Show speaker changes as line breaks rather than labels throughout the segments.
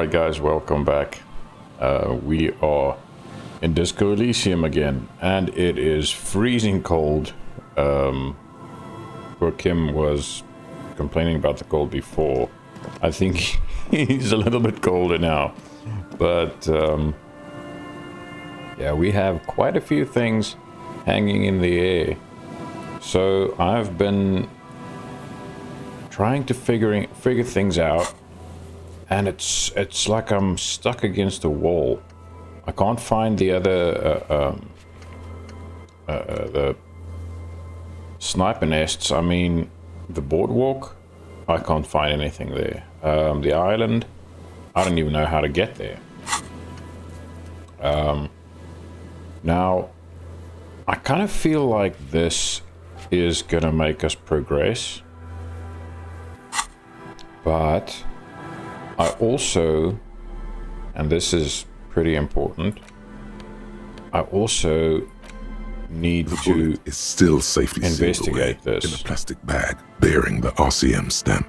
Alright guys, welcome back. We are in Disco Elysium again, and it is freezing cold. Poor Kim was complaining about the cold before. I think he's a little bit colder now. But yeah, we have quite a few things hanging in the air. So I've been trying to figure things out. And it's like I'm stuck against a wall. I can't find the other the sniper nests. I mean, the boardwalk. I can't find anything there. The island. I don't even know how to get there. Now, I kind of feel like this is gonna make us progress, but I also, and this is pretty important, I also need to
is still safely
investigate
sealed away
this
in a plastic bag bearing the RCM stamp.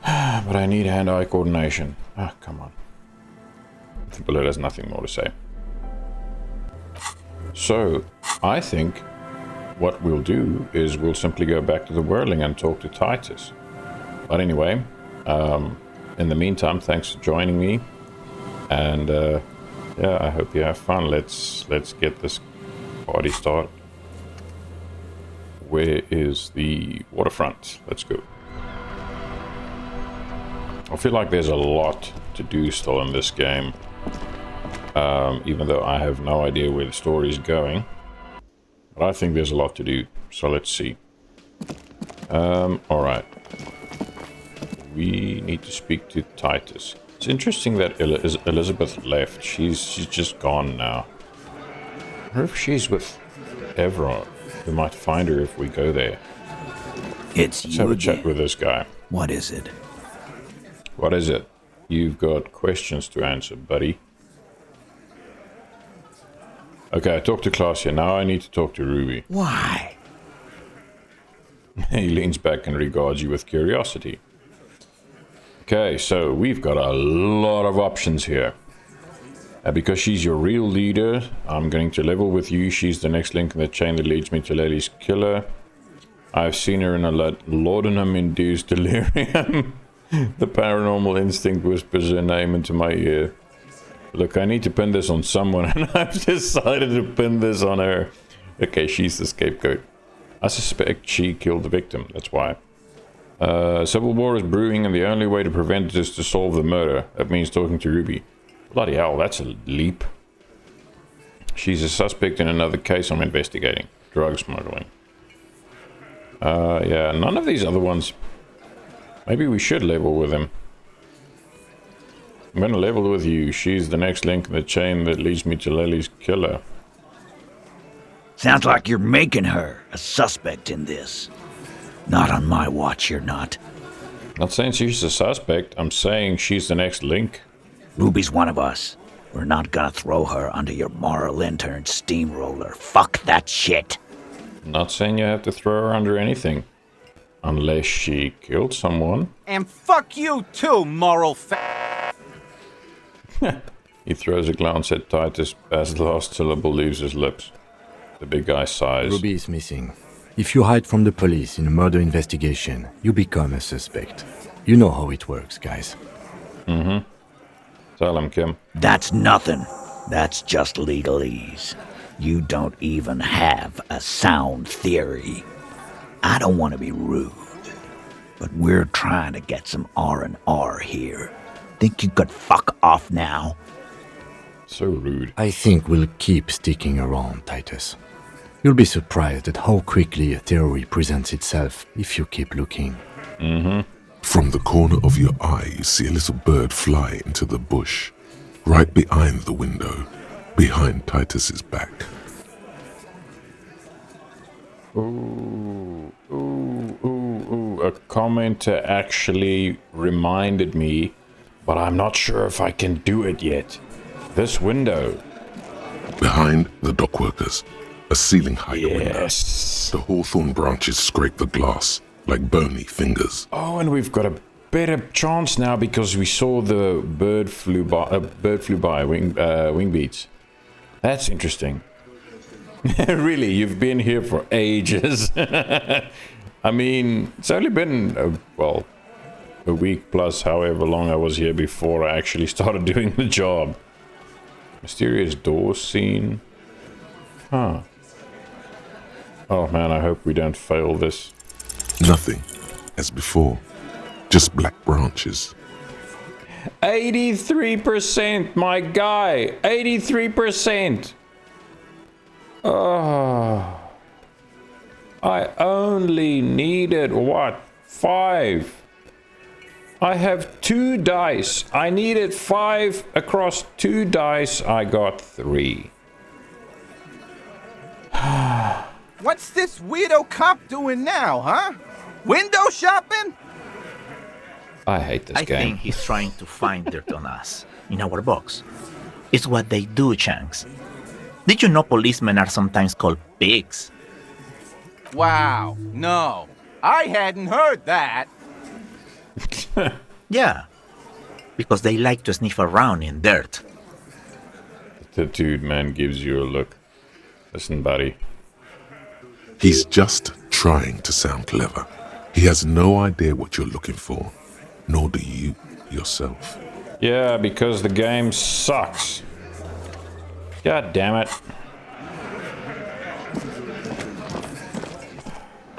But I need hand-eye coordination. Ah, come on. The bullet has nothing more to say. So, I think what we'll do is we'll simply go back to the Whirling and talk to Titus. But anyway, in the meantime, thanks for joining me, and yeah, I hope you have fun. Let's get this party started. Where is the waterfront? Let's go. I feel like there's a lot to do still in this game, even though I have no idea where the story is going. But I think there's a lot to do, so let's see. All right. We need to speak to Titus. It's interesting that Elizabeth left. She's just gone now. I wonder if she's with Everard. We might find her if we go there.
Let's
have a chat with this guy.
What is it?
What is it? You've got questions to answer, buddy. Okay, I talked to Klaasje. Now I need to talk to Ruby.
Why?
He leans back and regards you with curiosity. Okay, so we've got a lot of options here. Because she's your real leader, I'm going to level with you. She's the next link in the chain that leads me to Lely's killer. I've seen her in a laudanum-induced delirium. The paranormal instinct whispers her name into my ear. Look, I need to pin this on someone, and I've decided to pin this on her. Okay, she's the scapegoat. I suspect she killed the victim, that's why. Civil war is brewing, and the only way to prevent it is to solve the murder. That means talking to Ruby. Bloody hell, that's a leap. She's a suspect in another case I'm investigating. Drug smuggling. Yeah, none of these other ones. Maybe we should level with him. I'm gonna level with you. She's the next link in the chain that leads me to Lely's killer.
Sounds like you're making her a suspect in this. Not on my watch, you're not.
Not saying she's a suspect. I'm saying she's the next link.
Ruby's one of us. We're not gonna throw her under your moral intern steamroller. Fuck that shit.
Not saying you have to throw her under anything. Unless she killed someone.
And fuck you too, moral
He throws a glance at Titus as the last syllable leaves his lips. The big guy sighs.
Ruby is missing. If you hide from the police in a murder investigation, you become a suspect. You know how it works, guys.
Mm-hmm. Tell him, Kim.
That's nothing. That's just legalese. You don't even have a sound theory. I don't want to be rude, but we're trying to get some R&R here. Think you could fuck off now?
So rude.
I think we'll keep sticking around, Titus. You'll be surprised at how quickly a theory presents itself if you keep looking.
Mm-hmm.
From the corner of your eye, you see a little bird fly into the bush, right behind the window, behind Titus's back.
Ooh, ooh, ooh, ooh. A commenter actually reminded me, but I'm not sure if I can do it yet. This window.
Behind the dockworkers, a ceiling-height window.
Yes.
The hawthorn branches scrape the glass like bony fingers.
Oh, and we've got better chance now because we saw the bird flew by, wing beats. That's interesting. Really, you've been here for ages. I mean, it's only been, well, a week plus however long I was here before I actually started doing the job. Mysterious door scene. Huh. Oh man, I hope we don't fail this.
Nothing, as before. Just black branches.
83%, my guy! 83%! Oh. I only needed, what? 5. I have 2 dice. I needed 5 across 2 dice. I got 3.
What's this weirdo cop doing now, huh? Window shopping?
I hate this
I
game.
think he's trying to find dirt on us, in our box. It's what they do, Shanks. Did you know policemen are sometimes called pigs?
Wow, no. I hadn't heard that.
Yeah, because they like to sniff around in dirt.
The tattooed man gives you a look. Listen, buddy.
He's just trying to sound clever. He has no idea what you're looking for, nor do you yourself.
Yeah, because the game sucks. God damn it.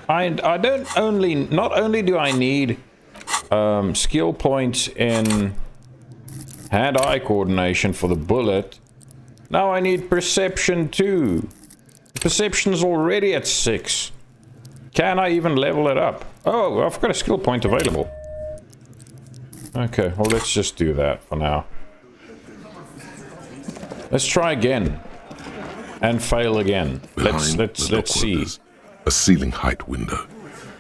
Not only do I need skill points in hand-eye coordination for the bullet, now I need perception too. Perception's already at 6. Can I even level it up? Oh, I've got a skill point available. Okay, well let's just do that for now. Let's try again. And fail again. Let's see.
A ceiling height window.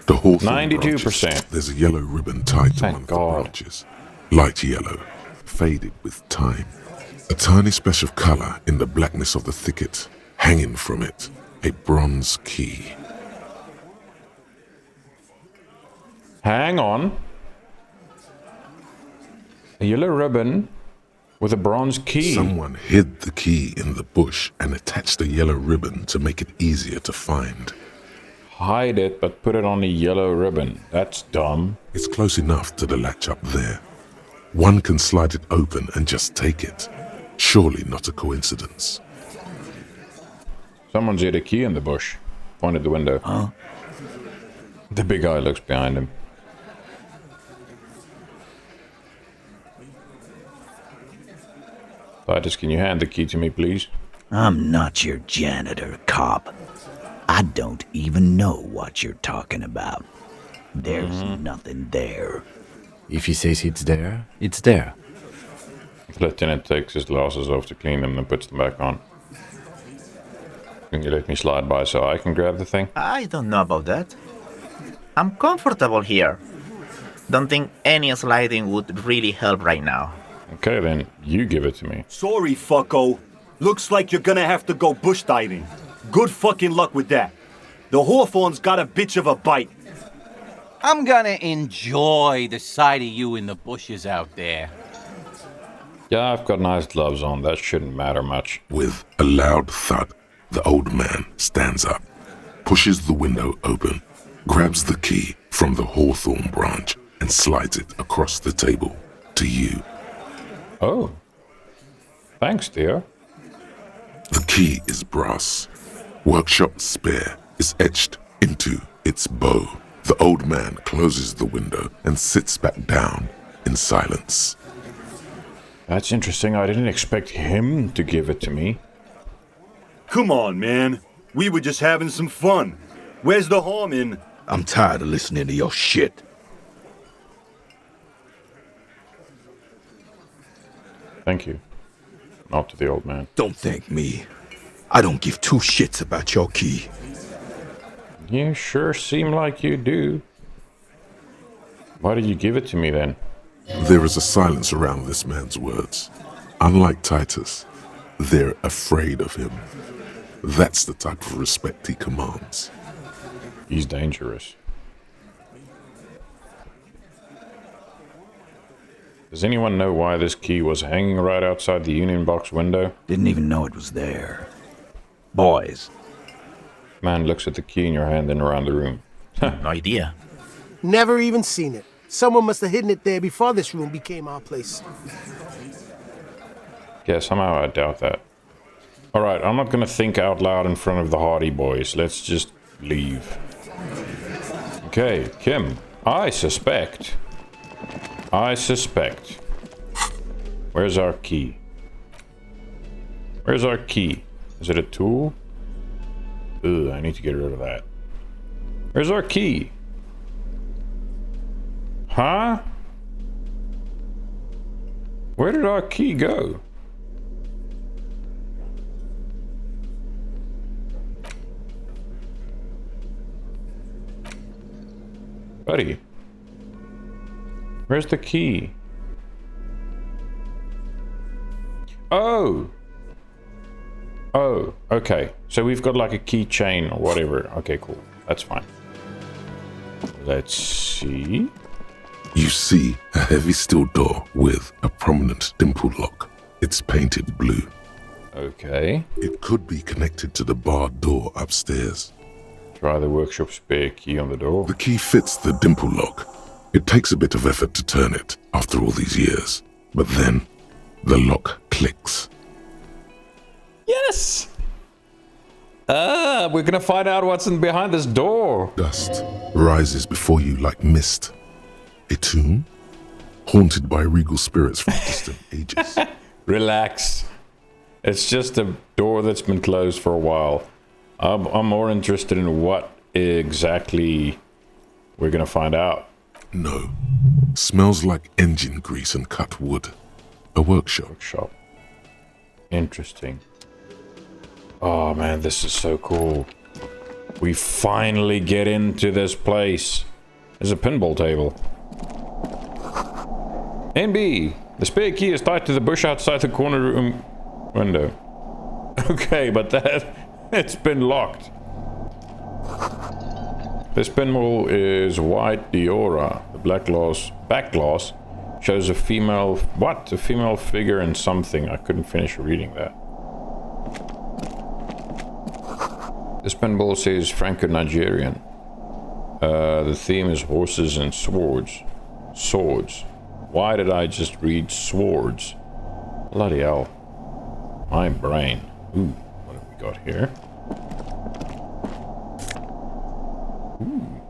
The hawthorn
92%.
branches, there's a yellow ribbon tied to
Thank
one of
God.
the branches. Light yellow, faded with time. A tiny splash of color in the blackness of the thicket. Hanging from it, a bronze key.
Hang on. A yellow ribbon with a bronze key.
Someone hid the key in the bush and attached a yellow ribbon to make it easier to find.
Hide it, but put it on a yellow ribbon. That's dumb.
It's close enough to the latch up there. One can slide it open and just take it. Surely not a coincidence.
Someone's hid a key in the bush. Pointed the window.
Huh?
The big guy looks behind him. Titus, can you hand the key to me, please?
I'm not your janitor, cop. I don't even know what you're talking about. There's nothing there.
If he says it's there, it's there.
The lieutenant takes his glasses off to clean them and puts them back on. Can you let me slide by so I can grab the thing?
I don't know about that. I'm comfortable here. Don't think any sliding would really help right now.
Okay, then you give it to me.
Sorry, fucko. Looks like you're gonna have to go bush diving. Good fucking luck with that. The hawthorn's got a bitch of a bite.
I'm gonna enjoy the sight of you in the bushes out there.
Yeah, I've got nice gloves on. That shouldn't matter much.
With a loud thud, the old man stands up, pushes the window open, grabs the key from the hawthorn branch, and slides it across the table to you.
Oh. Thanks, dear.
The key is brass. Workshop spare is etched into its bow. The old man closes the window and sits back down in silence.
That's interesting. I didn't expect him to give it to me.
Come on, man. We were just having some fun. Where's the harm in...
I'm tired of listening to your shit.
Thank you. Not to the old man.
Don't thank me. I don't give 2 shits about your key.
You sure seem like you do. Why did you give it to me then?
There is a silence around this man's words. Unlike Titus, they're afraid of him. That's the type of respect he commands.
He's dangerous. Does anyone know why this key was hanging right outside the Union Box window?
Didn't even know it was there. Boys,
Man looks at the key in your hand and around the room.
No idea.
Never even seen it. Someone must have hidden it there before this room became our place.
Yeah, somehow I doubt that. Alright, I'm not gonna think out loud in front of the Hardy Boys. Let's just leave. Okay, Kim, I suspect. Where's our key? Where's our key? Is it a tool? Ugh, I need to get rid of that. Where's our key? Huh? Where did our key go? Buddy. Where's the key? Oh! Oh, okay. So we've got like a keychain or whatever. Okay, cool. That's fine. Let's see.
You see a heavy steel door with a prominent dimple lock. It's painted blue.
Okay.
It could be connected to the barred door upstairs.
Try the workshop spare key on the door.
The key fits the dimple lock. It takes a bit of effort to turn it after all these years. But then, the lock clicks.
Yes! We're gonna find out what's in behind this door.
Dust rises before you like mist. A tomb? Haunted by regal spirits from distant ages.
Relax. It's just a door that's been closed for a while. I'm more interested in what exactly we're gonna find out.
No. Smells like engine grease and cut wood. A workshop.
Workshop. Interesting. Oh man, this is so cool. We finally get into this place. There's a pinball table. NB, the spare key is tied to the bush outside the corner room window. Okay, but it's been locked. This pinball is white Diora. The back glass shows a female... What? A female figure in something. I couldn't finish reading that. This pinball says Franco-Nigerian. The theme is horses and swords. Swords. Why did I just read swords? Bloody hell. My brain. Ooh, what have we got here? Ooh,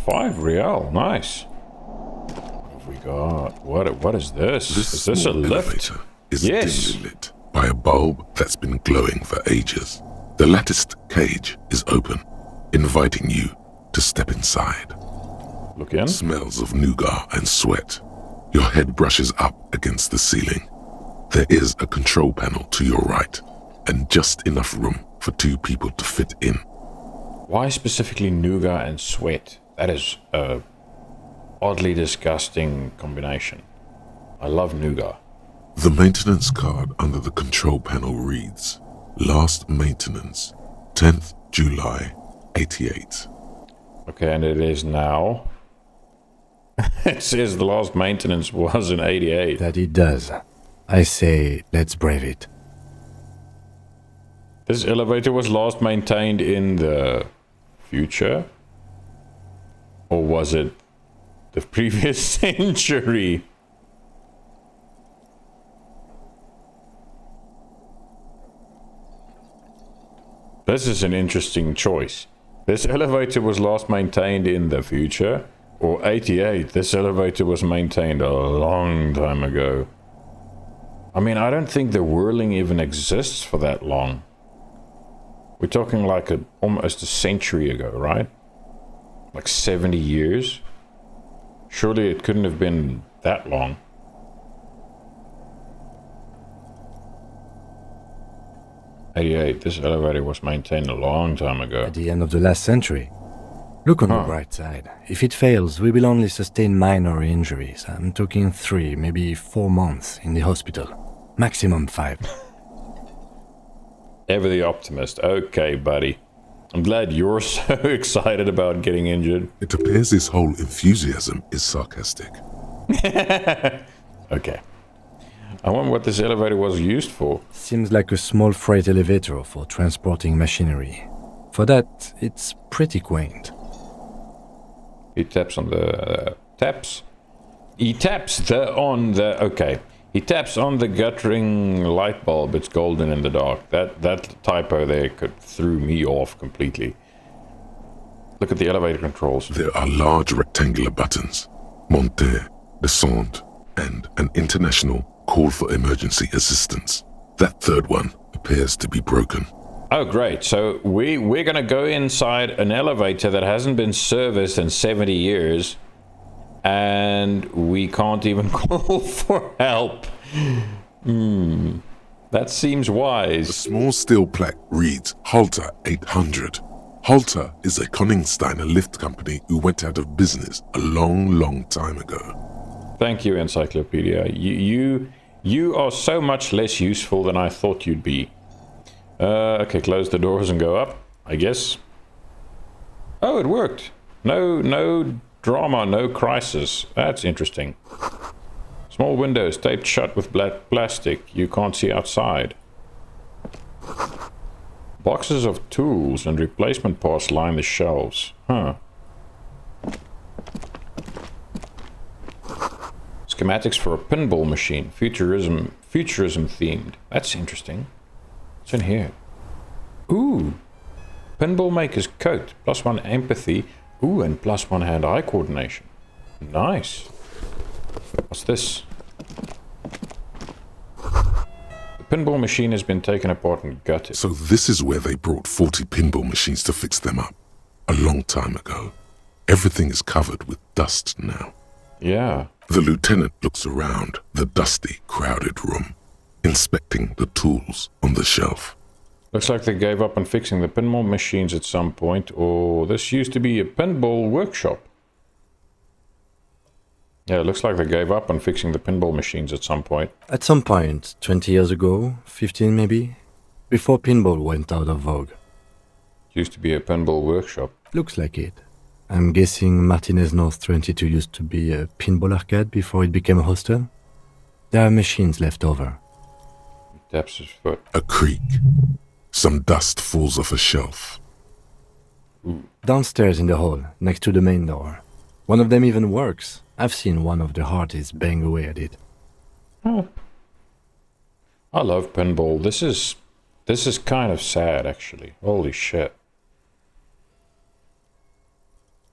5 real. Nice. What have we got? What is this? Is this a lift?
Elevator is
Yes.
dimly lit by a bulb that's been glowing for ages. The latticed cage is open, inviting you to step inside.
Look in.
Smells of nougat and sweat. Your head brushes up against the ceiling. There is a control panel to your right, and just enough room for 2 people to fit in.
Why specifically nougat and sweat? That is a oddly disgusting combination. I love nougat.
The maintenance card under the control panel reads, Last maintenance, 10th July, 88.
Okay, and it is now. It says the last maintenance was in 88.
That it does. I say, let's brave it.
This elevator was last maintained in the future? Or was it the previous century? This is an interesting choice. This elevator was last maintained in the future, or 88. This elevator was maintained a long time ago. I mean, I don't think the whirling even exists for that long. We're talking like almost a century ago, right? Like 70 years? Surely it couldn't have been that long. '88. This elevator was maintained a long time ago.
At the end of the last century. Look on the bright side. If it fails, we will only sustain minor injuries. I'm talking 3, maybe 4 months in the hospital. Maximum 5.
Ever the optimist. Okay, buddy. I'm glad you're so excited about getting injured.
It appears his whole enthusiasm is sarcastic.
Okay. I wonder what this elevator was used for.
Seems like a small freight elevator for transporting machinery. For that, it's pretty quaint.
He taps on the taps. He taps on the guttering light bulb. It's golden in the dark. That typo there threw me off completely. Look at the elevator controls.
There are large rectangular buttons. Monter, descend, and an international call for emergency assistance. That third one appears to be broken.
Oh, great. So we're going to go inside an elevator that hasn't been serviced in 70 years, and we can't even call for help. That seems
A
wise.
small steel plaque reads Halter 800. Halter is a Koningsteiner lift company who went out of business a long time ago.
Thank you, Encyclopedia. You are so much less useful than I thought you'd be. Okay, close the doors and go up, I guess. Oh, it worked. No drama, no crisis. That's interesting. Small windows taped shut with black plastic. You can't see outside. Boxes of tools and replacement parts line the shelves. Huh. Schematics for a pinball machine. Futurism themed. That's interesting. What's in here? Ooh. Pinball maker's coat. +1 empathy. Ooh, and +1 hand-eye coordination. Nice. What's this? The pinball machine has been taken apart and gutted.
So this is where they brought 40 pinball machines to fix them up. A long time ago. Everything is covered with dust now.
Yeah.
The lieutenant looks around the dusty, crowded room, inspecting the tools on the shelf.
Looks like they gave up on fixing the pinball machines at some point, or this used to be a pinball workshop. Yeah, it looks like they gave up on fixing the pinball machines at some point.
At some point, 20 years ago, 15 maybe, before pinball went out of vogue.
Used to be a pinball workshop.
Looks like it. I'm guessing Martinez North 22 used to be a pinball arcade before it became a hostel. There are machines left over.
He taps his foot.
A creak. Some dust falls off a shelf.
Downstairs in the hall, next to the main door. One of them even works. I've seen one of the hearties bang away at it.
Oh. I love pinball. This is kind of sad, actually. Holy shit.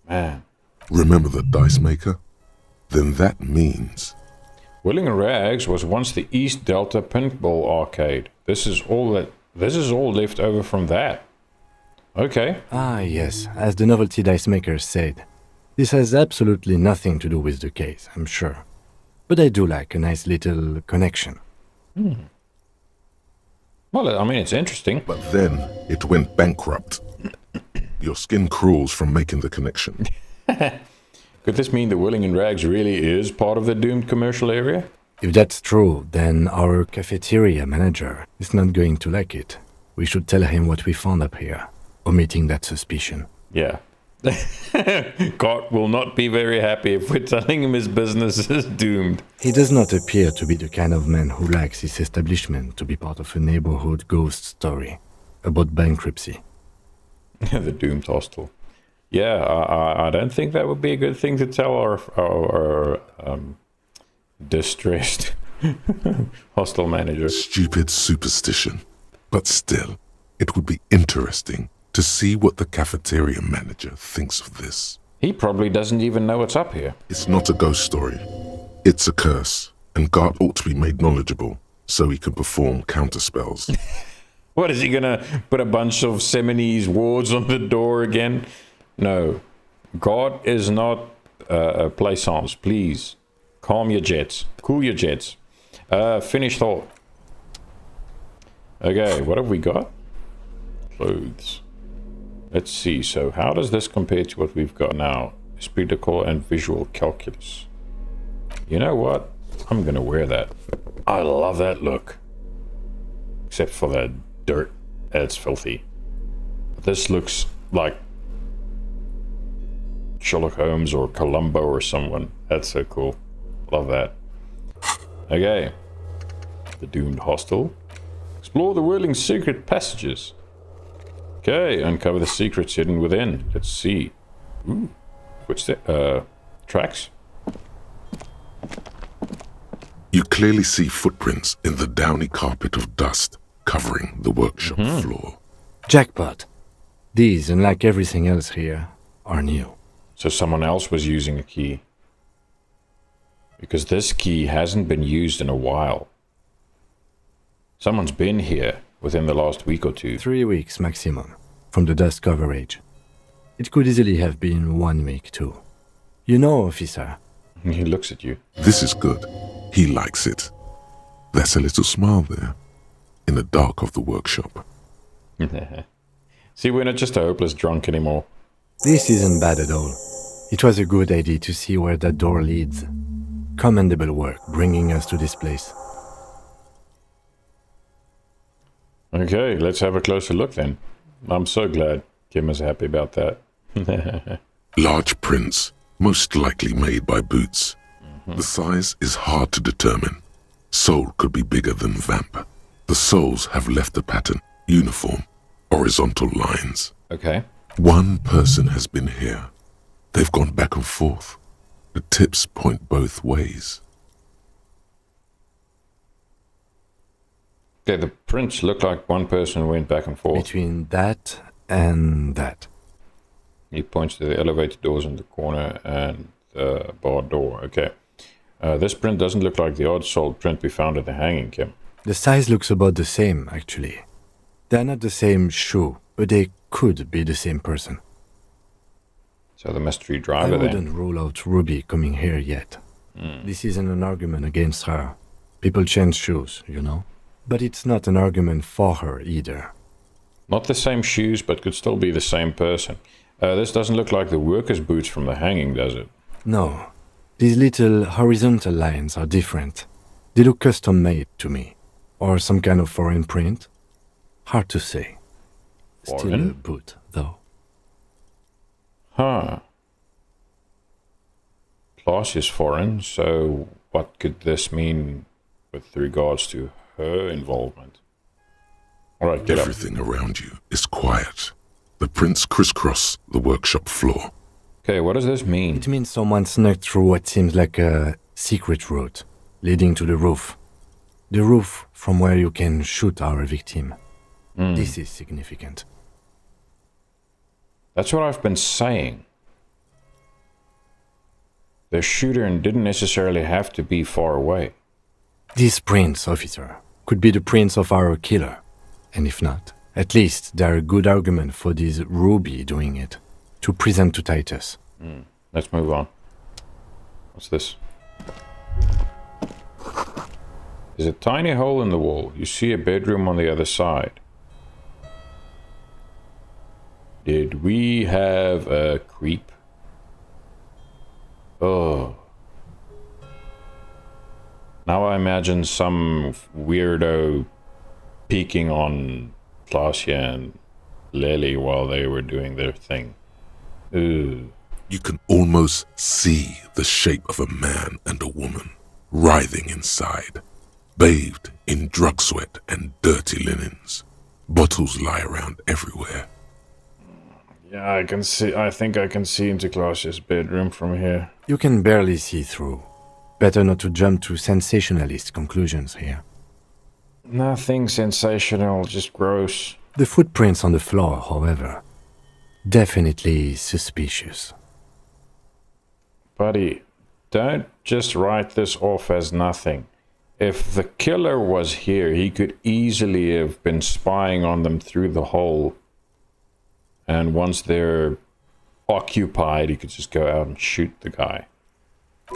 Man.
Remember the dice maker? Then that means...
Willing Rags was once the East Delta Pinball Arcade. This is all left over from that. Okay.
Ah, yes, as the novelty dice makers said. This has absolutely nothing to do with the case, I'm sure. But I do like a nice little connection.
Well, I mean, it's interesting.
But then it went bankrupt. Your skin crawls from making the connection.
Could this mean that Willing and Rags really is part of the doomed commercial area?
If that's true, then our cafeteria manager is not going to like it. We should tell him what we found up here, omitting that suspicion.
Yeah. God will not be very happy if we're telling him his business is doomed.
He does not appear to be the kind of man who likes his establishment to be part of a neighborhood ghost story about bankruptcy.
The doomed hostel. Yeah, I don't think that would be a good thing to tell our distressed hostel manager.
Stupid superstition. But still, it would be interesting to see what the cafeteria manager thinks of this.
He probably doesn't even know what's up here.
It's not a ghost story. It's a curse, and Gart ought to be made knowledgeable so he can perform counterspells.
What, is he gonna put a bunch of Seminese wards on the door again? No. God is not a plaisance, please. Calm your jets. Cool your jets. Finished thought. Okay, what have we got? Clothes. Let's see, so how does this compare to what we've got now? Esprit de corps and visual calculus. You know what? I'm gonna wear that. I love that look. Except for that dirt. That's filthy. This looks like Sherlock Holmes or Columbo or someone. That's so cool. Love that. Okay. The doomed hostel. Explore the whirling secret passages. Okay, uncover the secrets hidden within. Let's see. Ooh. Tracks?
You clearly see footprints in the downy carpet of dust covering the workshop floor.
Jackpot. These, unlike everything else here, are new.
So someone else was using a key. Because this key hasn't been used in a while. Someone's been here within the last week or two.
3 weeks maximum, from the dust coverage. It could easily have been 1 week too. You know, officer.
He looks at you.
This is good. He likes it. There's a little smile there, in the dark of the workshop.
See, we're not just a hopeless drunk anymore.
This isn't bad at all. It was a good idea to see where that door leads. Commendable work bringing us to this place.
Okay, let's have a closer look then. I'm so glad Kim is happy about that.
Large prints, most likely made by boots. The size is hard to determine. Sole could be bigger than vamp. The soles have left the pattern, uniform, horizontal lines.
Okay.
One person has been here. They've gone back and forth. The tips point both ways.
Okay, the prints look like one person went back and forth.
Between that and that.
He points to the elevator doors in the corner and the bar door. Okay. This print doesn't look like the odd-soled print we found at the hanging, Kim.
The size looks about the same, actually. They're not the same shoe, but they could be the same person.
So the mystery
I
driver
wouldn't rule out Ruby coming here yet. This isn't an argument against her. People change shoes, you know? But it's not an argument for her either.
Not the same shoes, but could still be the same person. This doesn't look like the worker's boots from the hanging, does it?
No. These little horizontal lines are different. They look custom-made to me. Or some kind of foreign print. Hard to say. Still a
Foreign?
boot, though.
Huh. Class is foreign, so what could this mean with regards to her involvement? Alright, get up.
Everything around you is quiet. The prints crisscross the workshop floor.
Okay, what does this mean?
It means someone snuck through what seems like a secret route, leading to the roof. The roof from where you can shoot our victim. This is significant.
That's what I've been saying. The shooter didn't necessarily have to be far away.
These prints, officer, could be the prints of our killer. And if not, at least they're a good argument for this Ruby doing it, to present to Titus.
Let's move on. What's this? There's a tiny hole in the wall. You see a bedroom on the other side. Did we have a creep? Oh. Now I imagine some weirdo peeking on Placia and Lily while they were doing their thing. Ooh.
You can almost see the shape of a man and a woman writhing inside, bathed in drug sweat and dirty linens. Bottles lie around everywhere.
Yeah, I think I can see into Clausia's bedroom from here.
You can barely see through. Better not to jump to sensationalist conclusions here.
Nothing sensational, just gross.
The footprints on the floor, however, definitely suspicious.
Buddy, don't just write this off as nothing. If the killer was here, he could easily have been spying on them through the hole. And once they're occupied, he could just go out and shoot the guy.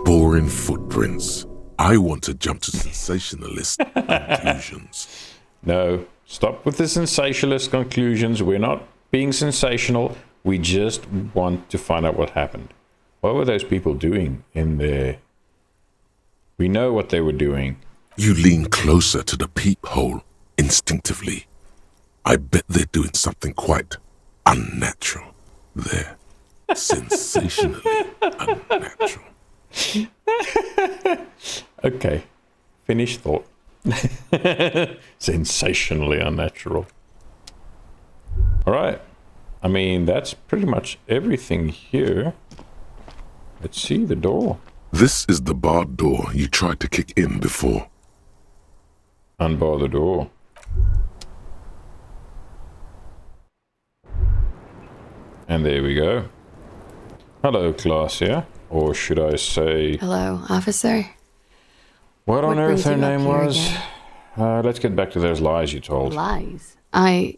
Boring footprints. I want to jump to sensationalist conclusions.
No, stop with the sensationalist conclusions. We're not being sensational. We just want to find out what happened. What were those people doing in there? We know what they were doing.
You lean closer to the peephole instinctively. I bet they're doing something quite unnatural there. Sensationally unnatural.
Okay, Finished thought. Sensationally unnatural. Alright. I mean, that's pretty much everything here. Let's see the door.
This is the barred door you tried to kick in before.
Unbar the door. And there we go. Hello, Glacia. Or should I say...
Hello, officer.
What on earth
brings
her
you up
name
here
was?
again?
Let's get back to those lies you told.
Lies.
And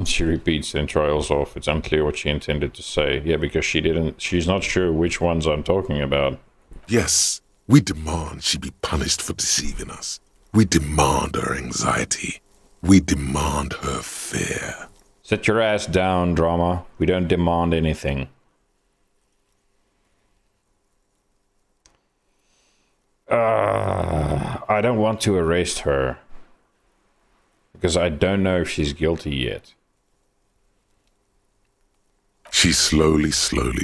she repeats and trails off. It's unclear what she intended to say. Yeah, because she's not sure which ones I'm talking about.
Yes, we demand she be punished for deceiving us. We demand her anxiety. We demand her fear.
Sit your ass down, drama. We don't demand anything. I don't want to arrest her. Because I don't know if she's guilty yet.
She slowly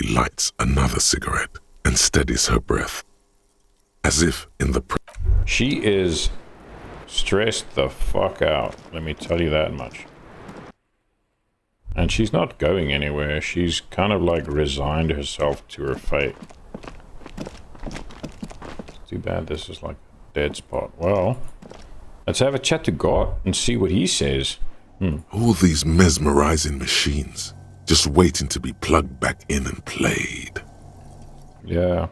lights another cigarette and steadies her breath. As if in the...
She is stressed the fuck out. Let me tell you that much. And she's not going anywhere. She's kind of like resigned herself to her fate. It's too bad this is like a dead spot. Well, let's have a chat to God and see what he says.
All these mesmerizing machines, just waiting to be plugged back in and played.
Yeah.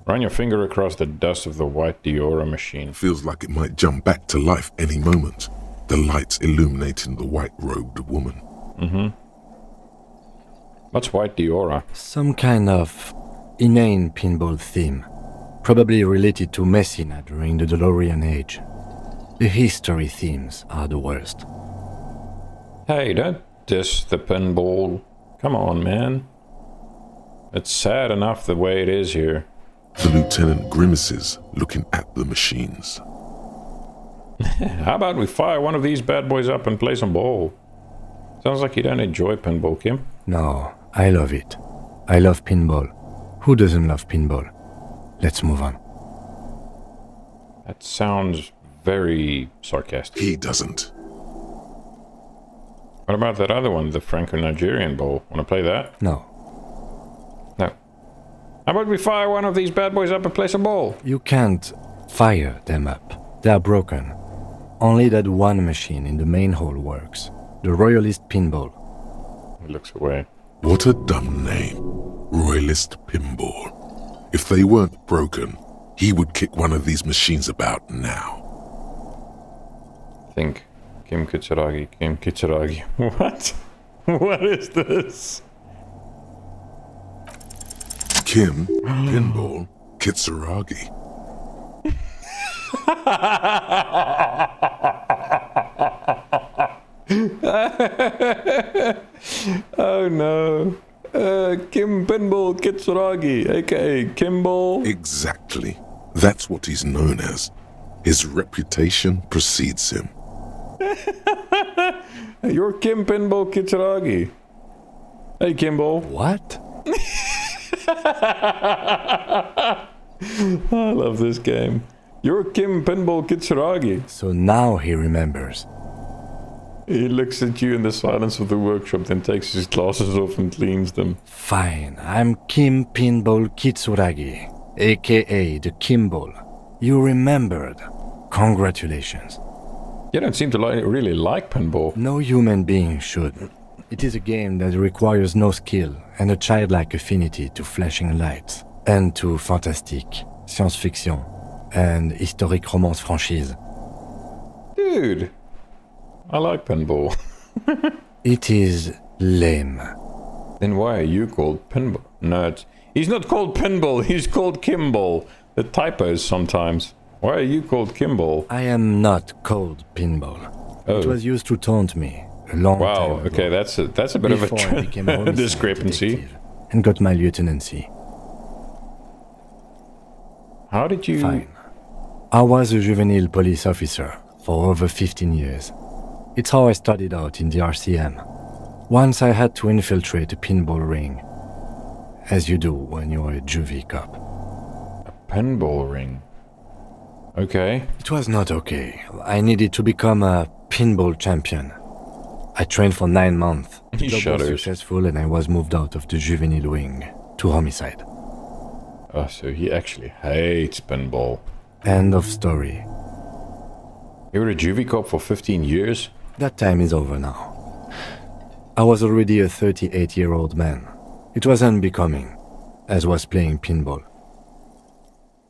Run your finger across the dust of the white Diora machine.
Feels like it might jump back to life any moment. The lights illuminating the white-robed woman.
What's white Diora?
Some kind of inane pinball theme. Probably related to Messina during the DeLorean age. The history themes are the worst.
Hey, don't diss the pinball. Come on, man. It's sad enough the way it is here.
The lieutenant grimaces, looking at the machines.
How about we fire one of these bad boys up and play some ball? Sounds like you don't enjoy pinball, Kim.
No, I love it. I love pinball. Who doesn't love pinball? Let's move on.
That sounds very sarcastic.
He doesn't.
What about that other one, the Franco-Nigerian ball? Want to play that?
No.
No. How about we fire one of these bad boys up and play some ball?
You can't fire them up. They are broken. Only that one machine in the main hall works. The Royalist Pinball.
He looks away.
What a dumb name. Royalist Pinball. If they weren't broken, he would kick one of these machines about now.
Think. Kim Kitsuragi. Kim Kitsuragi. What? What is this?
Kim Pinball Kitsuragi.
Oh no. Kim Pinball Kitsuragi, aka Kimball.
Exactly. That's what he's known as. His reputation precedes him.
You're Kim Pinball Kitsuragi. Hey, Kimball.
What?
I love this game. You're Kim Pinball Kitsuragi.
So now he remembers.
He looks at you in the silence of the workshop, then takes his glasses off and cleans them.
Fine, I'm Kim Pinball Kitsuragi, aka the Kimball. You remembered. Congratulations.
You don't seem to really like pinball.
No human being should. It is a game that requires no skill and a childlike affinity to flashing lights and to fantastique, science fiction, and historic romance franchise.
Dude, I like pinball.
It is lame.
Then why are you called Pinball? No, he's not called Pinball, he's called Kimball. The typos sometimes. Why are you called Kimball?
I am not called Pinball.
Oh.
It was used to taunt me a long time
Wow,
ago.
okay, that's a bit
Before I became a
of a
homicide
discrepancy.
detective and got my lieutenancy.
How did you...
Fine. I was a juvenile police officer for over 15 years. It's how I started out in the RCM. Once I had to infiltrate a pinball ring. As you do when you're a juvie cop.
Pinball ring? Okay.
It was not okay. I needed to become a pinball champion. I trained for 9 months. The
He
job was
shudders.
successful and I was moved out of the juvenile wing to homicide.
Oh, so he actually hates pinball.
End of story.
You were a juvie cop for 15 years?
That time is over now. I was already a 38-year-old man. It was unbecoming, as was playing pinball.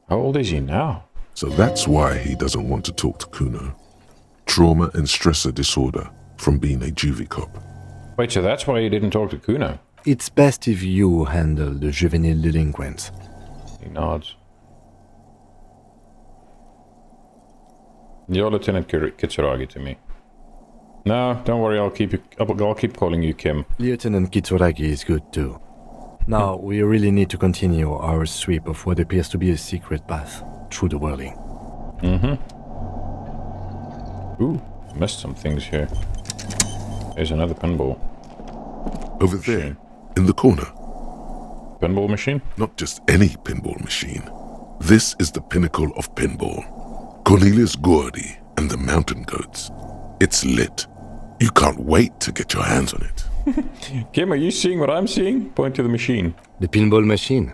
How old is he now?
So that's why he doesn't want to talk to Kuno. Trauma and stressor disorder from being a juvie cop.
Wait, so that's why you didn't talk to Kuno?
It's best if you handle the juvenile delinquents.
He nods. You're Lieutenant Kitsuragi to me. No, don't worry, I'll keep calling you Kim.
Lieutenant Kitsuragi is good too. Now, we really need to continue our sweep of what appears to be a secret path through the whirling.
Ooh, missed some things here. There's another pinball.
Over there, in the corner.
Pinball machine?
Not just any pinball machine. This is the pinnacle of pinball. Cornelius Gordy and the Mountain Goats. It's lit. You can't wait to get your hands on it.
Kim, are you seeing what I'm seeing? Point to the machine.
The pinball machine.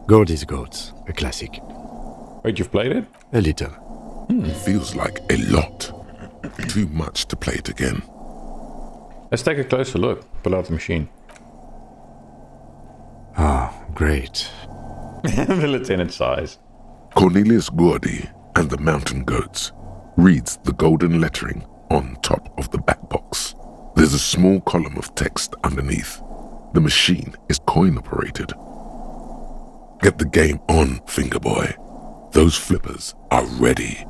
Gordy's Goats, a classic.
Wait, you've played it?
A little.
Feels like a lot. Too much to play it again.
Let's take a closer look. Pull out the machine.
Ah, great.
The lieutenant sighs.
Cornelius Gordy and the Mountain Goats reads the golden lettering on top of the back box. There's a small column of text underneath. The machine is coin-operated. Get the game on, Fingerboy. Those flippers are ready.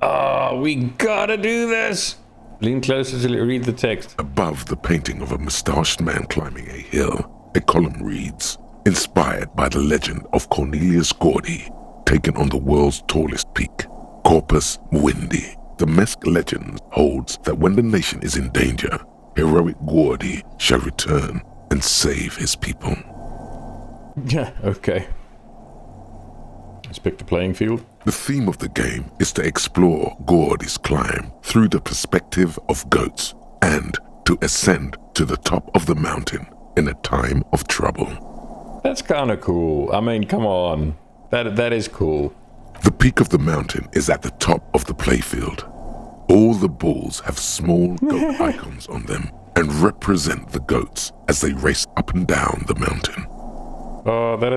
Oh, we gotta do this! Lean closer to read the text.
Above the painting of a mustached man climbing a hill, a column reads, inspired by the legend of Cornelius Gordy, taken on the world's tallest peak, Corpus Muindi. The Mesk legend holds that when the nation is in danger, heroic Gordy shall return and save his people.
Yeah, okay. Let's pick the playing field.
The theme of the game is to explore Gordy's climb through the perspective of goats and to ascend to the top of the mountain in a time of trouble.
That's kind of cool. I mean, come on. That is cool.
The peak of the mountain is at the top of the playfield. All the balls have small goat icons on them and represent the goats as they race up and down the mountain.
Oh, that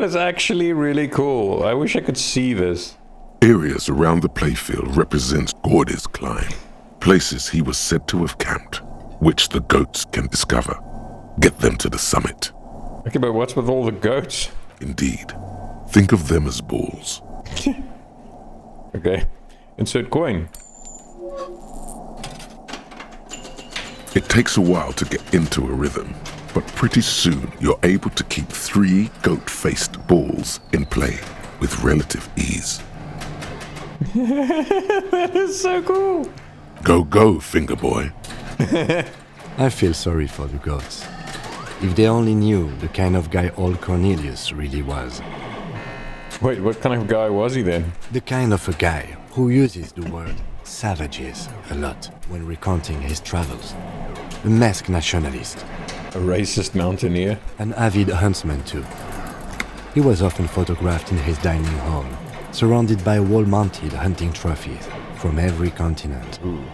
is actually really cool. I wish I could see this.
Areas around the playfield represents Gordy's climb, places he was said to have camped, which the goats can discover. Get them to the summit.
Okay, but what's with all the goats?
Indeed. Think of them as balls.
Okay. Insert coin.
It takes a while to get into a rhythm, but pretty soon you're able to keep 3 goat-faced balls in play with relative ease.
That is so cool.
Go, go, Fingerboy.
I feel sorry for the goats. If they only knew the kind of guy old Cornelius really was.
Wait, what kind of guy was he then?
The kind of a guy who uses the word savages a lot when recounting his travels. A masked nationalist.
A racist mountaineer?
An avid huntsman too. He was often photographed in his dining hall, surrounded by wall-mounted hunting trophies from every continent.
Ooh.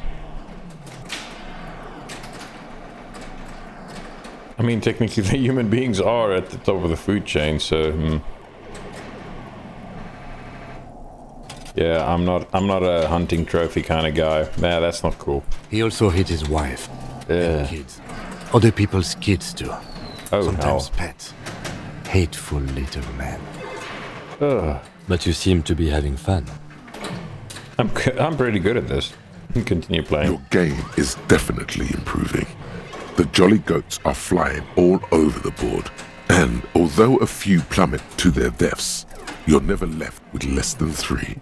I mean, technically the human beings are at the top of the food chain, so... Yeah, I'm not a hunting trophy kind of guy. Nah, that's not cool.
He also hit his wife and kids. Other people's kids too.
Oh,
Sometimes
no.
pets. Hateful little man.
Ugh.
But you seem to be having fun.
I'm pretty good at this. Continue playing.
Your game is definitely improving. The jolly goats are flying all over the board, and although a few plummet to their deaths, you're never left with less than 3.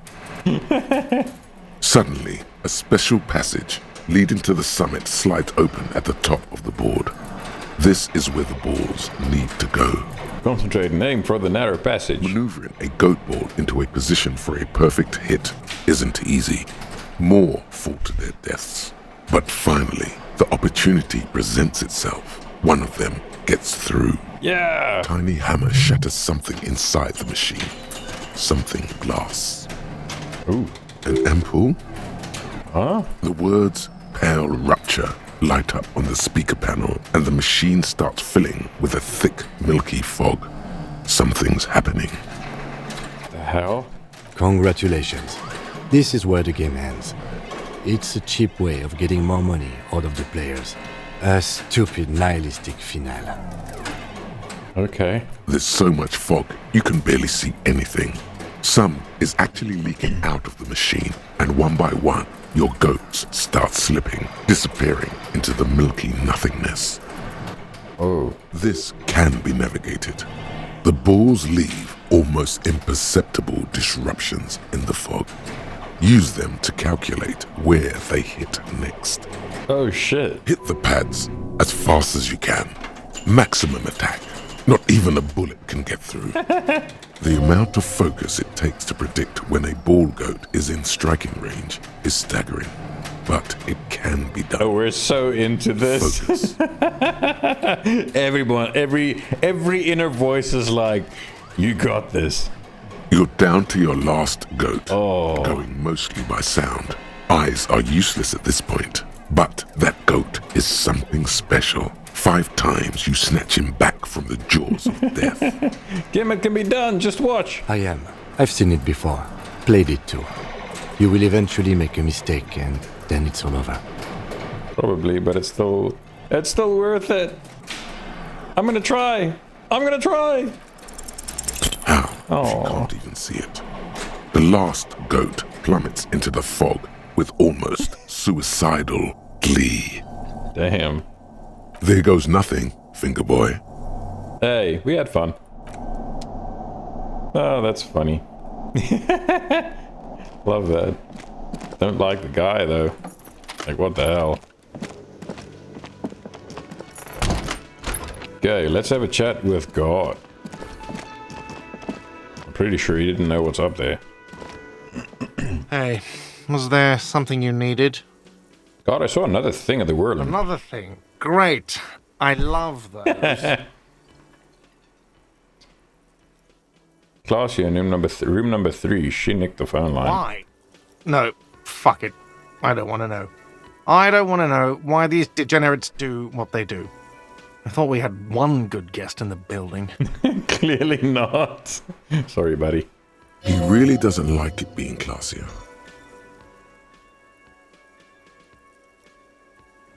Suddenly, a special passage leading to the summit slides open at the top of the board. This is where the balls need to go.
Concentrate and aim for the narrow passage.
Maneuvering a goat ball into a position for a perfect hit isn't easy. More fall to their deaths. But finally, the opportunity presents itself. One of them gets through.
Yeah!
Tiny hammer shatters something inside the machine. Something glass.
Ooh.
An ampoule?
Huh?
The words "pale rupture" light up on the speaker panel, and the machine starts filling with a thick, milky fog. Something's happening.
The hell?
Congratulations. This is where the game ends. It's a cheap way of getting more money out of the players. A stupid nihilistic finale.
Okay.
There's so much fog, you can barely see anything. Some is actually leaking out of the machine, and one by one, your goats start slipping, disappearing into the milky nothingness.
Oh.
This can be navigated. The balls leave almost imperceptible disruptions in the fog. Use them to calculate where they hit next.
Oh shit.
Hit the pads as fast as you can. Maximum attack. Not even a bullet can get through. The amount of focus it takes to predict when a ball goat is in striking range is staggering. But it can be done.
Oh, we're so into this.
Focus.
Everyone, every inner voice is like, you got this.
You're down to your last goat.
Oh.
Going mostly by sound. Eyes are useless at this point. But that goat is something special. 5 times you snatch him back from the jaws of death.
Gimmick can be done, just watch.
I am. I've seen it before. Played it too. You will eventually make a mistake and then it's all over.
Probably, but it's still worth it. I'm gonna try.
How?
Oh.
You can't even see it. The last goat plummets into the fog with almost suicidal glee.
Damn.
There goes nothing, finger boy.
Hey, we had fun. Oh, that's funny. Love that. Don't like the guy, though. Like, what the hell? Okay, let's have a chat with God. I'm pretty sure he didn't know what's up there.
Hey, was there something you needed?
God, I saw another thing at the whirling.
Another thing. Great. I love those.
Clausia in room number 3. She nicked the phone line.
Why? No, fuck it. I don't want to know. I don't want to know why these degenerates do what they do. I thought we had one good guest in the building.
Clearly not. Sorry, buddy.
He really doesn't like it being classier.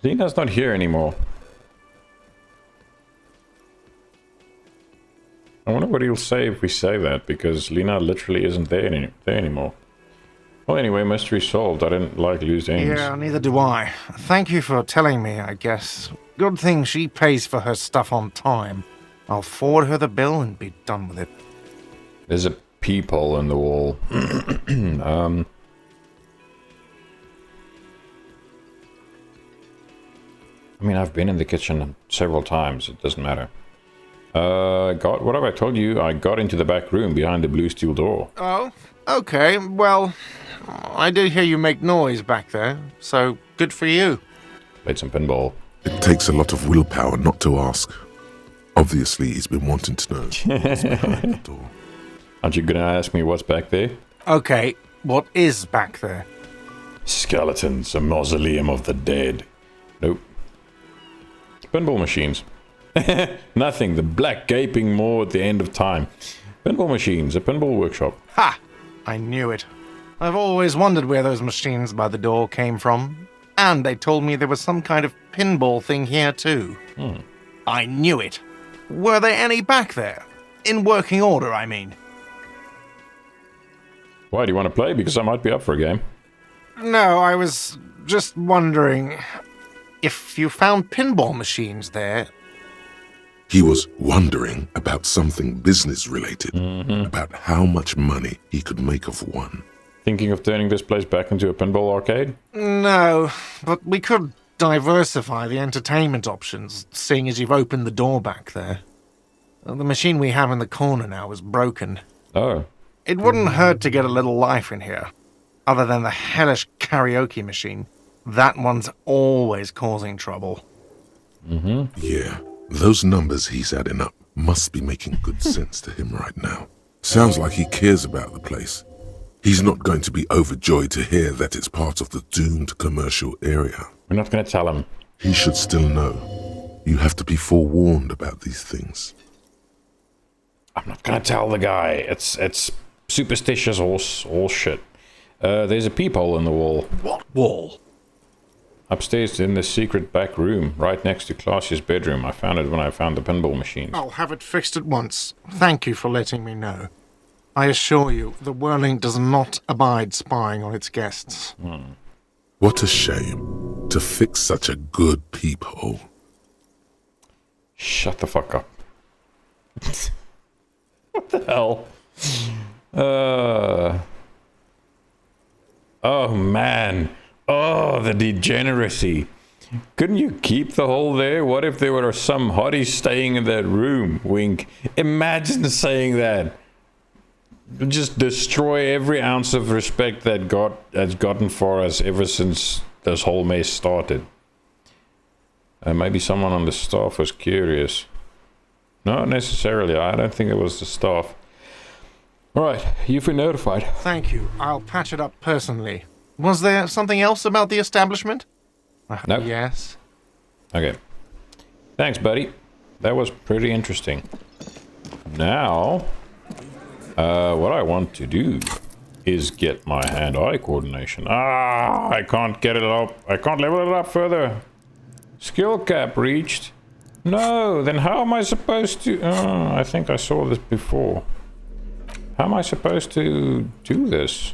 Lena's not here anymore. I wonder what he'll say if we say that, because Lena literally isn't there anymore. Well, anyway, mystery solved. I didn't like loose ends.
Yeah, neither do I. Thank you for telling me, I guess. Good thing she pays for her stuff on time. I'll forward her the bill and be done with it.
There's a peephole in the wall. I mean, I've been in the kitchen several times. It doesn't matter. What have I told you? I got into the back room behind the blue steel door.
Oh, okay. Well, I did hear you make noise back there, so good for you.
Played some pinball.
It takes a lot of willpower not to ask. Obviously, he's been wanting to know what's behind the door.
Aren't you gonna ask me what's back there?
Okay, what is back there?
Skeletons, a mausoleum of the dead. Nope. Pinball machines. Nothing. The black gaping maw at the end of time. Pinball machines, a pinball workshop.
Ha! I knew it. I've always wondered where those machines by the door came from. And they told me there was some kind of pinball thing here too. I knew it. Were there any back there? In working order, I mean.
Why, do you want to play? Because I might be up for a game.
No, I was just wondering if you found pinball machines there.
He was wondering about something business-related, about how much money he could make of one.
Thinking of turning this place back into a pinball arcade?
No, but we could diversify the entertainment options, seeing as you've opened the door back there. The machine we have in the corner now is broken.
Oh.
It wouldn't hurt to get a little life in here. Other than the hellish karaoke machine, that one's always causing trouble.
Yeah, those numbers he's adding up must be making good sense to him right now. Sounds like he cares about the place. He's not going to be overjoyed to hear that it's part of the doomed commercial area.
We're not going to tell him.
He should still know. You have to be forewarned about these things.
I'm not going to tell the guy. It's superstitious or shit. There's a peephole in the wall.
What wall?
Upstairs in the secret back room, right next to Classia's bedroom. I found it when I found the pinball machines.
I'll have it fixed at once. Thank you for letting me know. I assure you, the Whirling does not abide spying on its guests.
What a shame to fix such a good peephole.
Shut the fuck up. What the hell? Oh man. Oh, the degeneracy. Couldn't you keep the hole there? What if there were some hottie staying in that room? Wink. Imagine saying that. Just destroy every ounce of respect that God has gotten for us ever since this whole mess started. Maybe someone on the staff was curious. Not necessarily. I don't think it was the staff. Alright, you've been notified.
Thank you. I'll patch it up personally. Was there something else about the establishment?
No.
Yes.
Okay. Thanks, buddy. That was pretty interesting. Now, what I want to do is get my hand-eye coordination. I can't get it up. I can't level it up further. Skill cap reached. No, then how am I supposed to... I think I saw this before. How am I supposed to do this?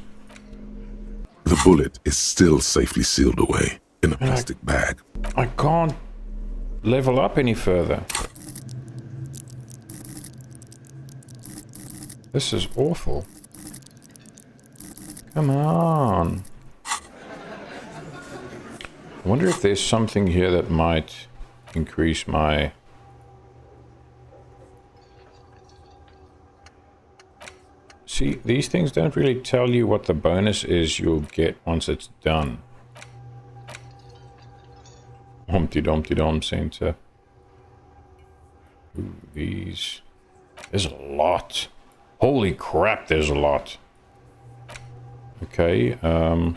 The bullet is still safely sealed away in a plastic bag.
I can't level up any further. This is awful. Come on. I wonder if there's something here that might increase my... See, these things don't really tell you what the bonus is you'll get once it's done. Humpty Dumpty Dum Center. Ooh, these... There's a lot. Holy crap, there's a lot. Okay, I'm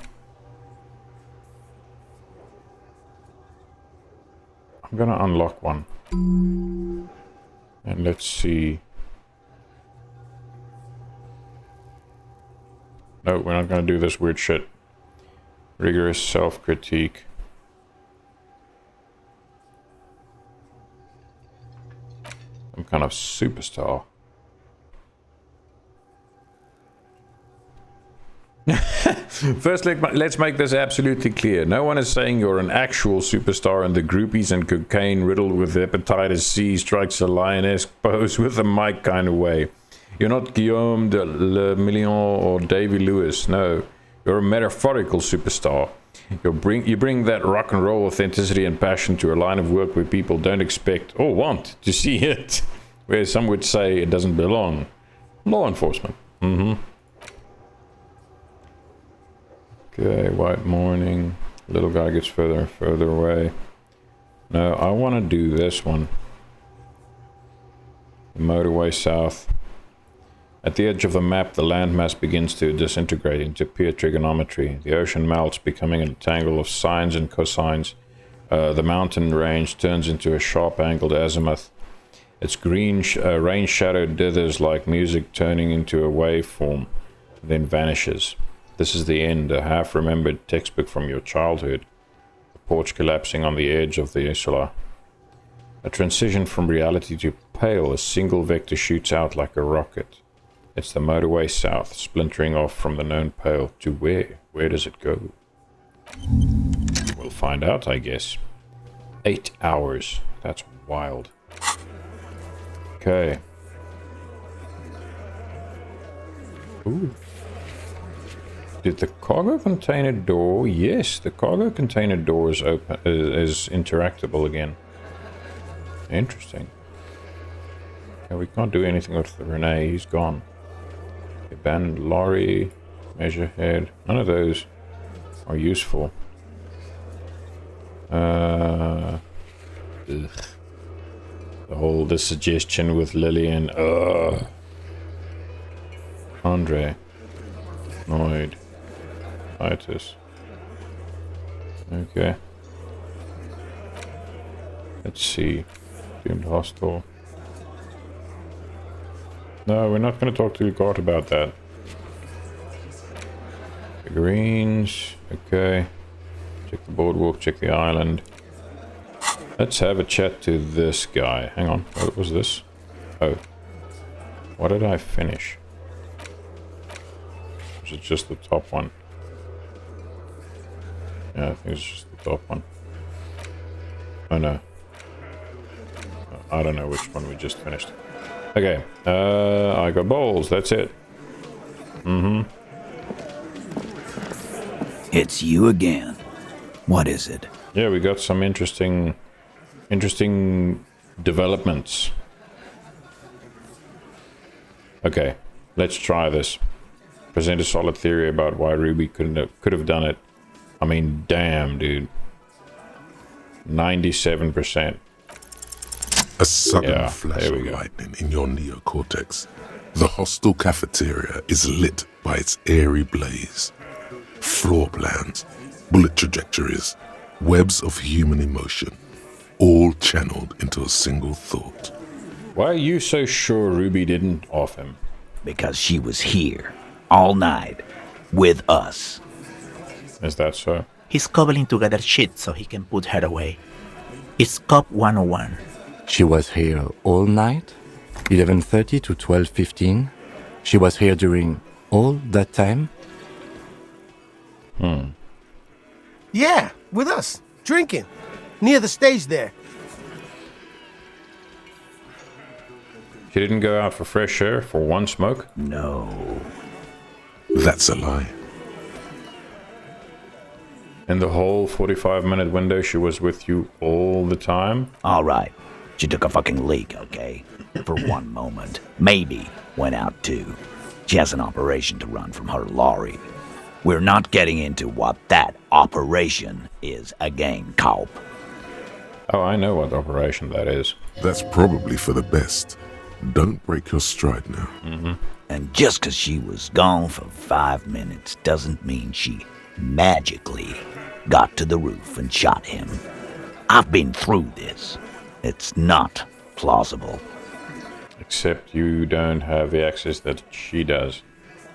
gonna unlock one. And let's see... No, we're not gonna do this weird shit. Rigorous self-critique. Some kind of superstar. First, let's make this absolutely clear. No one is saying you're an actual superstar in the groupies and cocaine riddled with hepatitis C strikes a lionesque pose with a mic kind of way. You're not Guillaume de Le Million or Davy Lewis. No, you're a metaphorical superstar. You bring that rock and roll authenticity and passion to a line of work where people don't expect or want to see it. Where some would say it doesn't belong. Law enforcement. Okay, white morning. Little guy gets further and further away. No, I want to do this one. The motorway south. At the edge of the map, the landmass begins to disintegrate into pure trigonometry. The ocean melts, becoming a tangle of sines and cosines. The mountain range turns into a sharp-angled azimuth. Its green rain shadow dithers like music turning into a waveform, then vanishes. This is the end, a half-remembered textbook from your childhood. The porch collapsing on the edge of the insula. A transition from reality to pale, a single vector shoots out like a rocket. It's the motorway south, splintering off from the known pale. To where? Where does it go? We'll find out, I guess. 8 hours. That's wild. Okay. Ooh. Did the cargo container door... Yes, the cargo container door is open, is interactable again. Interesting. Yeah, we can't do anything with Renee. He's gone. Abandoned lorry, measure head. None of those are useful. Ugh. The suggestion with Lillian. Andre. Noid. Titus. Okay. Let's see. Doomed hostile. No, we're not going to talk to the guard about that. Figurines. Okay. Check the boardwalk, check the island. Let's have a chat to this guy. Hang on. What was this? Oh. What did I finish? Was it just the top one? Yeah, I think it's just the top one. Oh no. I don't know which one we just finished. Okay. I got bowls. That's it.
It's you again. What is it?
Yeah, we got some interesting developments. Okay, let's try this. Present a solid theory about why Ruby could have done it. I mean, damn, dude. 97%.
A sudden
Yeah,
flash
there
of
we go.
lightning in your neocortex. The hostel cafeteria is lit by its airy blaze. Floor plans, bullet trajectories, webs of human emotion, all channeled into a single thought.
Why are you so sure Ruby didn't off him?
Because she was here all night with us.
Is that so?
He's cobbling together shit so he can put her away. It's Cop 101.
She was here all night? 11:30 to 12:15? She was here during all that time?
Yeah, with us, drinking, near the stage there.
She didn't go out for fresh air for one smoke?
No.
That's a lie.
In the whole 45-minute window, she was with you all the time?
All right. She took a fucking leak, okay? For one moment. Maybe went out too. She has an operation to run from her lorry. We're not getting into what that operation is again, Cop.
Oh, I know what operation that is.
That's probably for the best. Don't break your stride now.
And just 'cause she was gone for 5 minutes doesn't mean she magically got to the roof and shot him. I've been through this. It's not plausible.
Except you don't have the access that she does.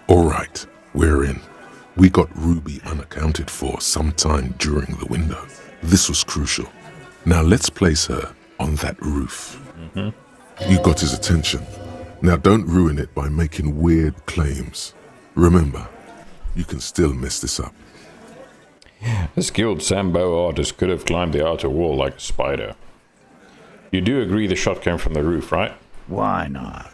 All right, we're in. We got Ruby unaccounted for sometime during the window. This was crucial. Now let's place her on that roof. You got his attention. Now don't ruin it by making weird claims. Remember, you can still mess this up.
A skilled Sambo artist could have climbed the outer wall like a spider. You do agree the shot came from the roof, right?
Why not?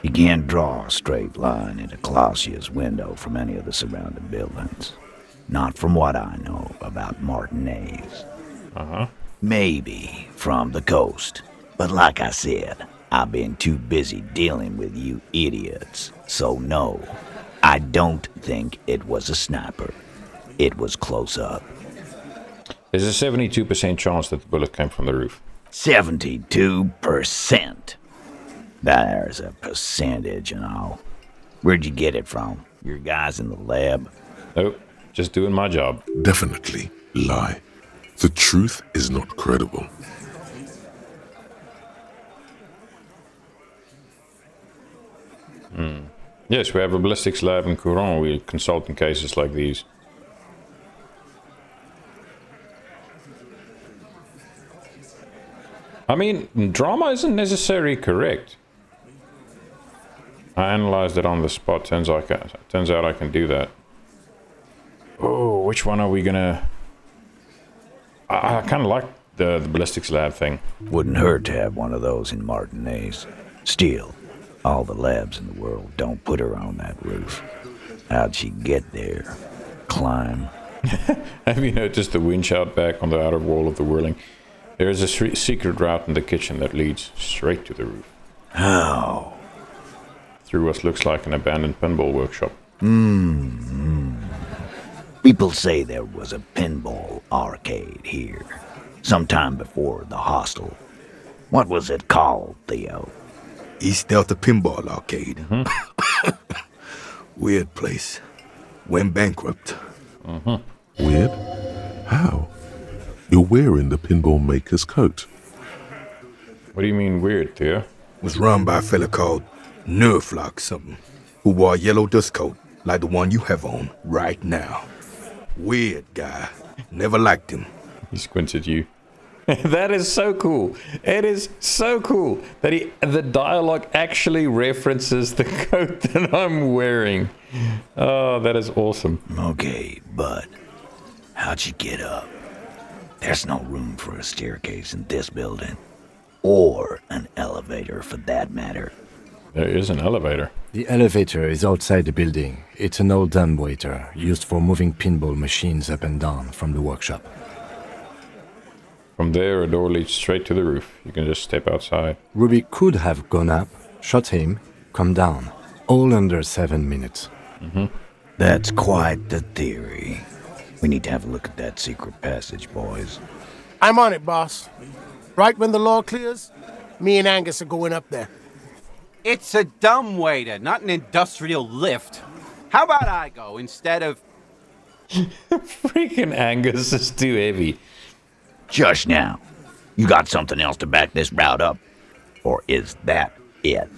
You can't draw a straight line into Clausia's window from any of the surrounding buildings. Not from what I know about Martinez. Maybe from the coast. But like I said, I've been too busy dealing with you idiots. So no, I don't think it was a sniper. It was close up.
There's a 72% chance that the bullet came from the roof.
72%. There's a percentage and all. Where'd you get it from? Your guys in the lab?
Nope, just doing my job.
Definitely lie. The truth is not credible.
Yes, we have a ballistics lab in Courant. We consult in cases like these. I mean, drama isn't necessarily correct. I analyzed it on the spot. Turns out I can do that. Oh, which one are we gonna... I kind of like the ballistics lab thing.
Wouldn't hurt to have one of those in Martinez. Still, all the labs in the world don't put her on that roof. How'd she get there? Climb?
Have you noticed the winch out back on the outer wall of the whirling? There is a secret route in the kitchen that leads straight to the roof.
Oh.
Through what looks like an abandoned pinball workshop.
People say there was a pinball arcade here, sometime before the hostel. What was it called, Theo?
East Delta Pinball Arcade. Weird place. Went bankrupt.
Weird? How? You're wearing the pinball maker's coat.
What do you mean weird, Theo?
Was run by a fella called Nerflock something, who wore a yellow dust coat like the one you have on right now. Weird guy. Never liked him.
He squints at you. That is so cool. It is so cool that the dialogue actually references the coat that I'm wearing. Oh, that is awesome.
Okay, bud. How'd you get up? There's no room for a staircase in this building. Or an elevator, for that matter.
There is an elevator.
The elevator is outside the building. It's an old dumbwaiter used for moving pinball machines up and down from the workshop.
From there, a door leads straight to the roof. You can just step outside.
Ruby could have gone up, shot him, come down. All under 7 minutes.
That's quite the theory. We need to have a look at that secret passage, boys.
I'm on it, boss. Right when the law clears, me and Angus are going up there.
It's a dumbwaiter, not an industrial lift. How about I go instead of...
Freaking Angus is too heavy.
Just now. You got something else to back this route up? Or is that it?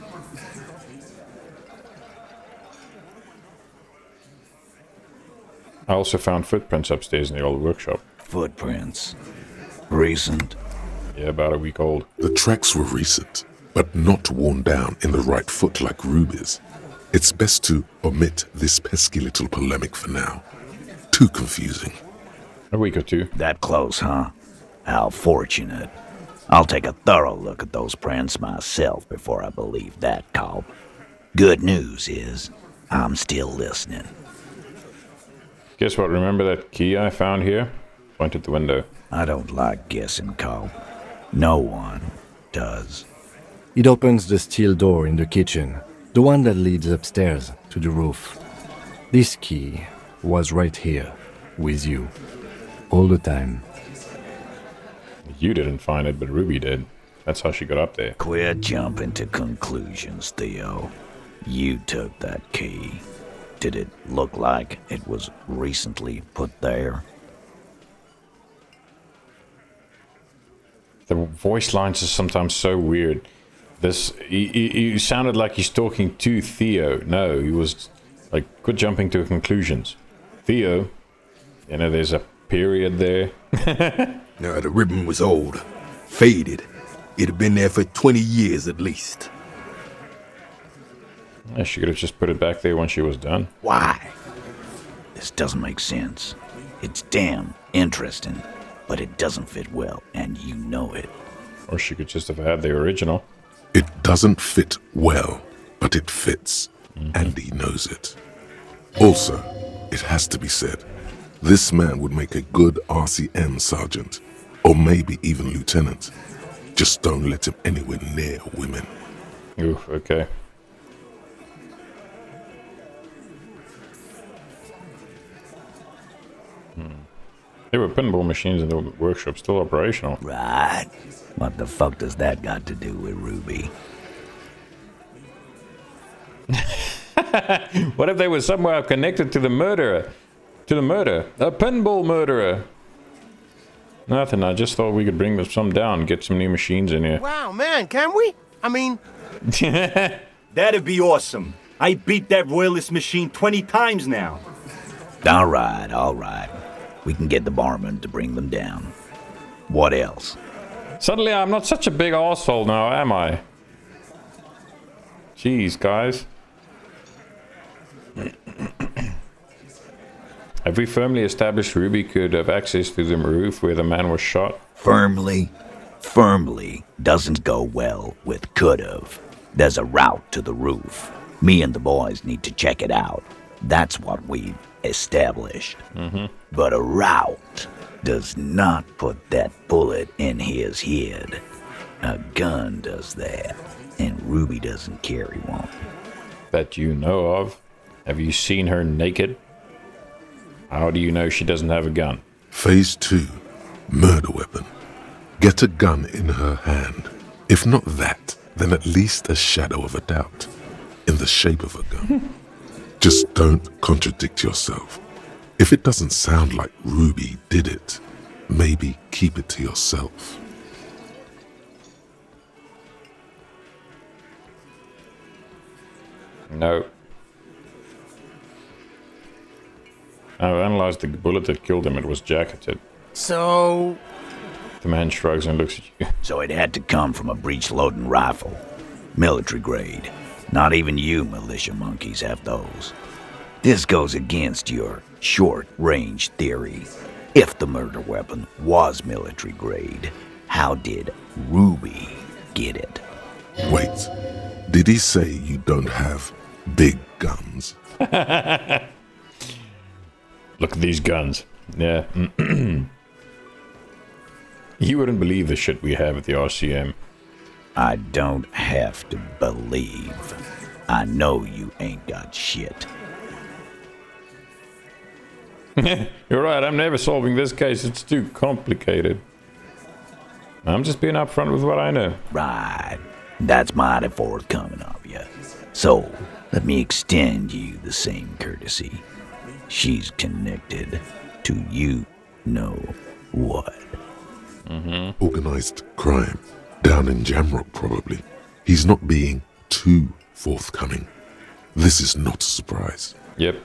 I also found footprints upstairs in the old workshop.
Footprints. Recent.
Yeah, about a week old.
The tracks were recent, but not worn down in the right foot like Ruby's. It's best to omit this pesky little polemic for now. Too confusing.
A week or two.
That close, huh? How fortunate. I'll take a thorough look at those prints myself before I believe that, Cobb. Good news is, I'm still listening.
Guess what? Remember that key I found here? Point at the window.
I don't like guessing, Cobb. No one does.
It opens the steel door in the kitchen, the one that leads upstairs to the roof. This key was right here, with you, all the time.
You didn't find it, but Ruby did. That's how she got up there.
Quit jumping to conclusions, Theo. You took that key. Did it look like it was recently put there?
The voice lines are sometimes so weird. He sounded like he's talking to Theo. No, he was like, quit jumping to conclusions. Theo, you know, there's a period there.
No, the ribbon was old. Faded. It had been there for 20 years at least.
Yeah, she could have just put it back there when she was done.
Why? This doesn't make sense. It's damn interesting, but it doesn't fit well, and you know it.
Or she could just have had the original.
It doesn't fit well, but it fits. And he knows it. Also, it has to be said, this man would make a good RCM sergeant, or maybe even lieutenant. Just don't let him anywhere near women.
Oof, okay. There were pinball machines in the workshop still operational.
Right. What the fuck does that got to do with Ruby?
What if they were somehow connected to the murderer? To the murder? A pinball murderer? Nothing, I just thought we could bring some down, get some new machines in here.
Wow, man, can we? I mean...
That'd be awesome. I beat that royalist machine 20 times now.
All right. We can get the barman to bring them down. What else?
Suddenly I'm not such a big arsehole now, am I? Jeez, guys. Have we firmly established Ruby could have access to the roof where the man was shot?
Firmly doesn't go well with could've. There's a route to the roof. Me and the boys need to check it out. That's what we've established. But a route does not put that bullet in his head. A gun does that. And Ruby doesn't carry one.
That you know of. Have you seen her naked? How do you know she doesn't have a gun?
Phase 2. Murder weapon. Get a gun in her hand. If not that, then at least a shadow of a doubt. In the shape of a gun. Just don't contradict yourself. If it doesn't sound like Ruby did it, maybe keep it to yourself.
No. I've analyzed the bullet that killed him. It was jacketed.
So,
The man shrugs and looks at you.
So it had to come from a breech-loading rifle. Military grade. Not even you militia monkeys have those. This goes against your short-range theory. If the murder weapon was military grade, how did Ruby get it?
Wait, did he say you don't have big guns?
Look at these guns. Yeah. You wouldn't believe the shit we have at the RCM.
I don't have to believe. I know you ain't got shit.
You're right, I'm never solving this case. It's too complicated. I'm just being upfront with what I know.
Right. That's mighty forthcoming of you. So, let me extend you the same courtesy. She's connected to you know what.
Organized crime. Down in Jamrock, probably. He's not being too forthcoming. This is not a surprise.
Yep.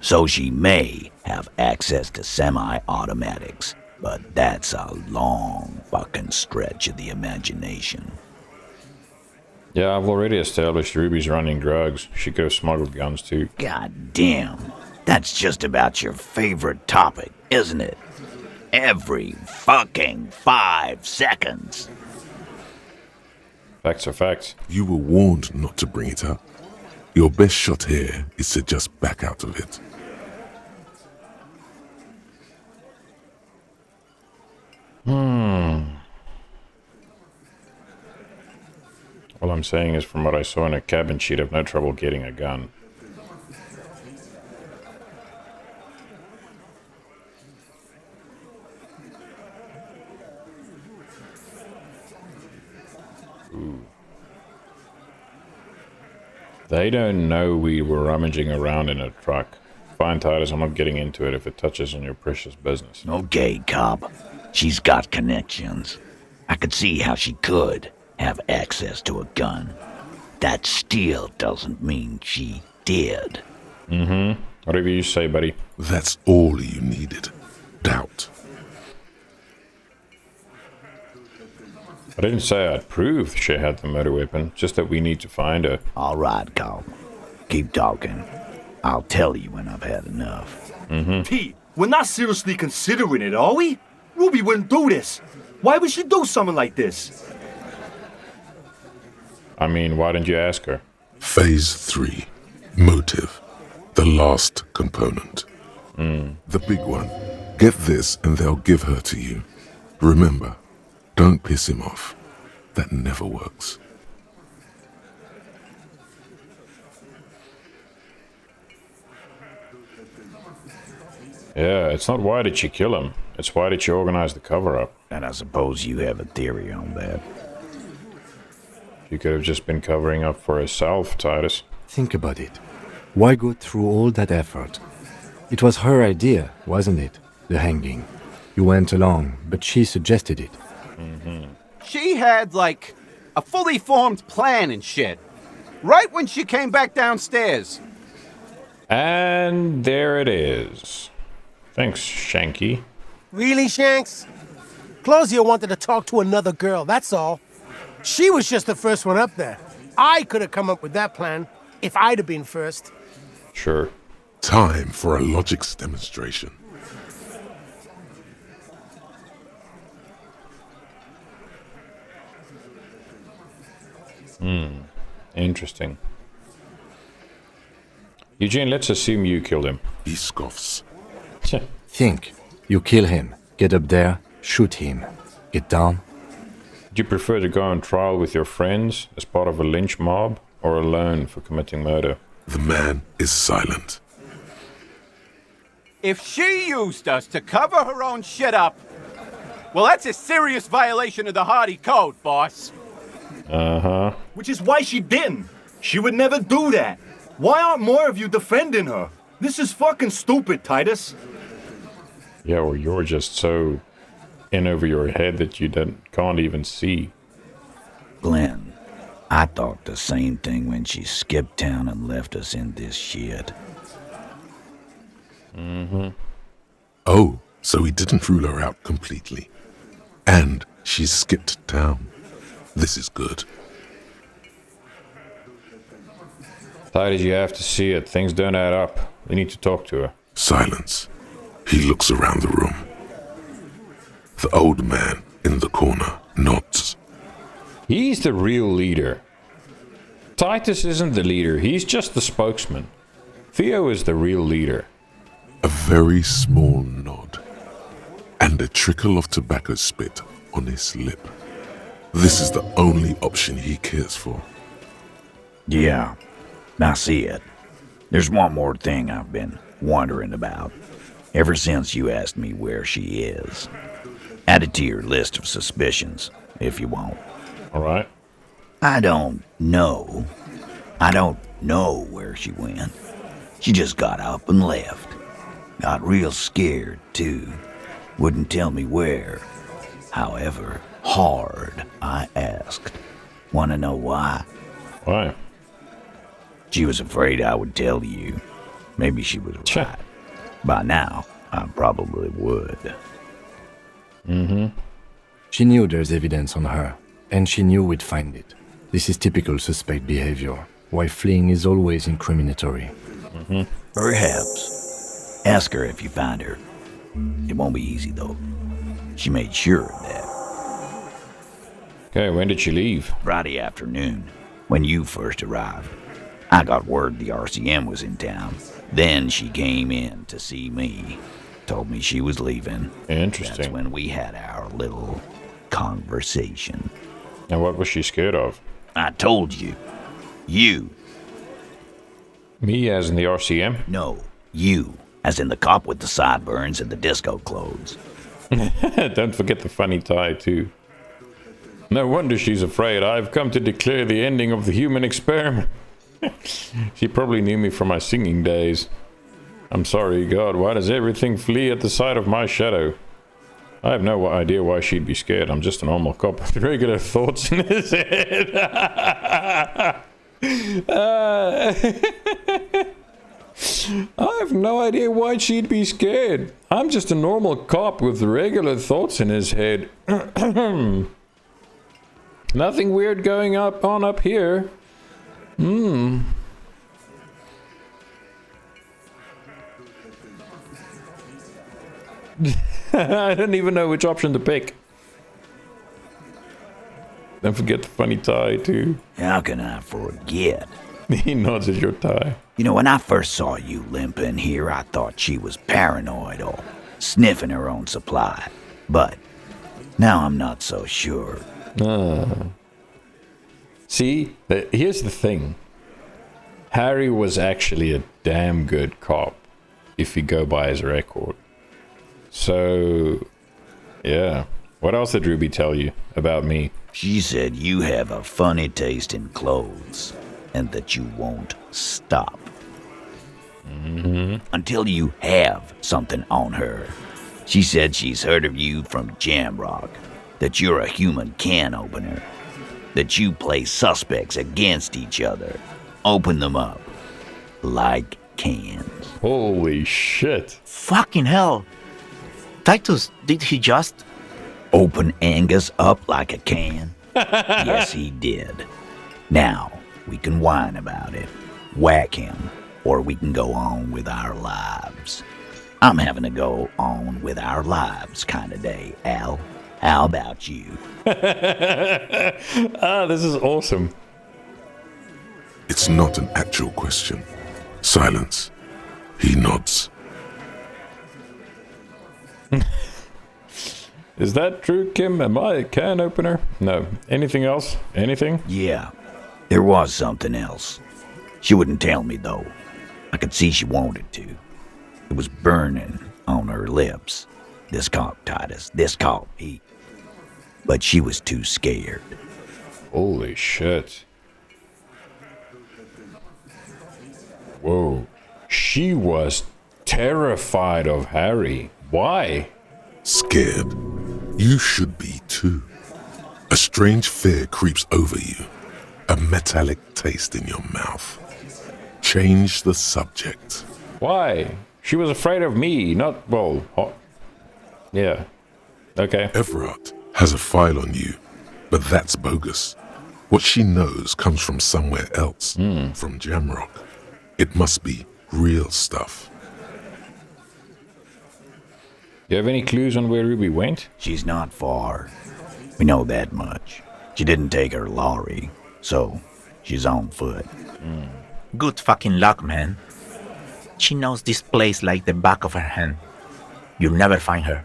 So she may have access to semi-automatics, but that's a long fucking stretch of the imagination.
Yeah, I've already established Ruby's running drugs. She could have smuggled guns too.
God damn. That's just about your favorite topic, isn't it? Every fucking 5 seconds.
Facts are facts.
You were warned not to bring it up. Your best shot here is to just back out of it.
All I'm saying is from what I saw in a cabin, she'd have no trouble getting a gun. Ooh. They don't know we were rummaging around in a truck. Fine, Titus, I'm not getting into it if it touches on your precious business.
Okay, cop. She's got connections. I could see how she could have access to a gun. That still doesn't mean she did.
Whatever you say, buddy.
That's all you needed. Doubt.
I didn't say I'd prove she had the murder weapon, just that we need to find her.
All right, cop. Keep talking. I'll tell you when I've had enough.
Pete, we're not seriously considering it, are we? Ruby wouldn't do this. Why would she do something like this?
I mean, why didn't you ask her?
Phase 3. Motive. The last component. The big one. Get this and they'll give her to you. Remember, don't piss him off. That never works.
Yeah, it's not why did she kill him. It's why did she organize the cover-up.
And I suppose you have a theory on that.
She could have just been covering up for herself, Titus.
Think about it. Why go through all that effort? It was her idea, wasn't it? The hanging. You went along, but she suggested it.
She had, like, a fully formed plan and shit. Right when she came back downstairs.
And there it is. Thanks, Shanky.
Really, Shanks? Claudia wanted to talk to another girl, that's all. She was just the first one up there. I could have come up with that plan if I'd have been first.
Sure.
Time for a logics demonstration.
Interesting. Eugene, let's assume you killed him.
He scoffs.
Think. You kill him. Get up there. Shoot him. Get down.
Do you prefer to go on trial with your friends as part of a lynch mob or alone for committing murder?
The man is silent.
If she used us to cover her own shit up, well, that's a serious violation of the Hardy Code, boss.
Uh-huh.
Which is why she didn't. She would never do that. Why aren't more of you defending her? This is fucking stupid, Titus.
Yeah, well, you're just so in over your head that you can't even see.
Glenn, I thought the same thing when she skipped town and left us in this shit.
Mm-hmm.
Oh, so he didn't rule her out completely. And she skipped town. This is good.
Titus, you have to see it. Things don't add up. We need to talk to her.
Silence. He looks around the room. The old man in the corner nods.
He's the real leader. Titus isn't the leader. He's just the spokesman. Theo is the real leader.
A very small nod. And a trickle of tobacco spit on his lip. This is the only option he cares for.
Yeah, I see it. There's one more thing I've been wondering about. Ever since you asked me where she is. Add it to your list of suspicions, if you want.
All right.
I don't know. I don't know where she went. She just got up and left. Got real scared, too. Wouldn't tell me where. However hard I asked. Want to know why?
Why?
She was afraid I would tell you. Maybe she was right. By now, I probably would.
Mm-hmm. She knew there's evidence on her, and she knew we'd find it. This is typical suspect behavior, why fleeing is always incriminatory.
Mm-hmm.
Perhaps. Ask her if you find her. It won't be easy, though. She made sure of that.
Okay, when did she leave?
Friday afternoon, when you first arrived. I got word the RCM was in town. Then she came in to see me. Told me she was leaving.
Interesting.
That's when we had our little conversation.
And what was she scared of?
I told you. You.
Me as in the RCM?
No, you. As in the cop with the sideburns and the disco clothes.
Don't forget the funny tie, too. No wonder she's afraid. I've come to declare the ending of the human experiment. She probably knew me from my singing days. I'm sorry, God, why does everything flee at the sight of my shadow? I have no idea why she'd be scared. I'm just a normal cop with regular thoughts in his head. I have no idea why she'd be scared. I'm just a normal cop with regular thoughts in his head. Nothing weird going on up here. I don't even know which option to pick. Don't forget the funny tie, too.
How can I forget?
He nods at your tie.
You know, when I first saw you limp in here, I thought she was paranoid or sniffing her own supply. But now I'm not so sure.
See, here's the thing. Harry was actually a damn good cop, if you go by his record. So, yeah. What else did Ruby tell you about me?
She said you have a funny taste in clothes, and that you won't stop. Until you have something on her. She said she's heard of you from Jamrock, that you're a human can opener, that you play suspects against each other, open them up, like cans.
Holy shit.
Fucking hell. Titus, did he just...
Open Angus up like a can? Yes, he did. Now, we can whine about it, whack him, or we can go on with our lives. I'm having a go on with our lives kind of day, Al. How about you?
This is awesome.
It's not an actual question. Silence. He nods.
Is that true, Kim? Am I a can opener? No. Anything else? Anything?
Yeah, there was something else. She wouldn't tell me, though. I could see she wanted to. It was burning on her lips. This caught Titus. This caught me. But she was too scared.
Holy shit. Whoa. She was terrified of Harry. Why?
Scared. You should be too. A strange fear creeps over you. A metallic taste in your mouth. Change the subject.
Why? She was afraid of me, not, well, yeah. Okay.
Everard has a file on you, but that's bogus. What she knows comes from somewhere else, from Jamrock. It must be real stuff.
Do you have any clues on where Ruby went?
She's not far. We know that much. She didn't take her lorry, so she's on foot.
Good fucking luck, man. She knows this place like the back of her hand. You'll never find her.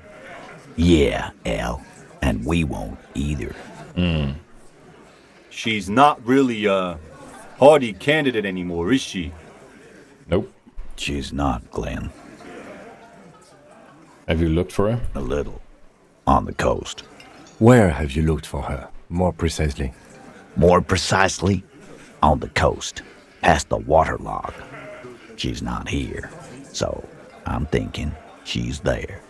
Yeah, Al. And we won't either.
She's not really a hardy candidate anymore, is she?
Nope.
She's not, Glenn.
Have you looked for her?
A little. On the coast.
Where have you looked for her, more precisely?
More precisely, on the coast, past the waterlock. She's not here, so I'm thinking she's there.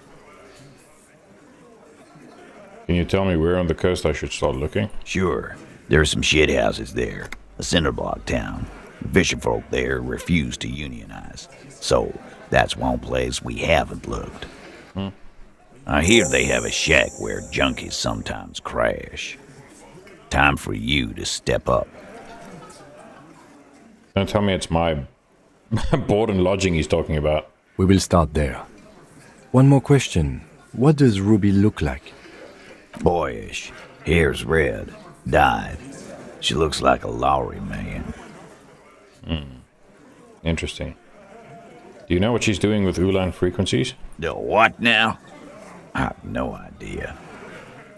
Can you tell me where on the coast I should start looking?
Sure. There are some shit houses there. A cinder block town. The fisherfolk there refuse to unionize. So that's one place we haven't looked. I hear they have a shack where junkies sometimes crash. Time for you to step up.
Don't tell me it's my board and lodging he's talking about.
We will start there. One more question. What does Ruby look like?
Boyish. Hair's red. Dyed. She looks like a Lowry man.
Interesting. Do you know what she's doing with Ulan frequencies?
The what now? I have no idea.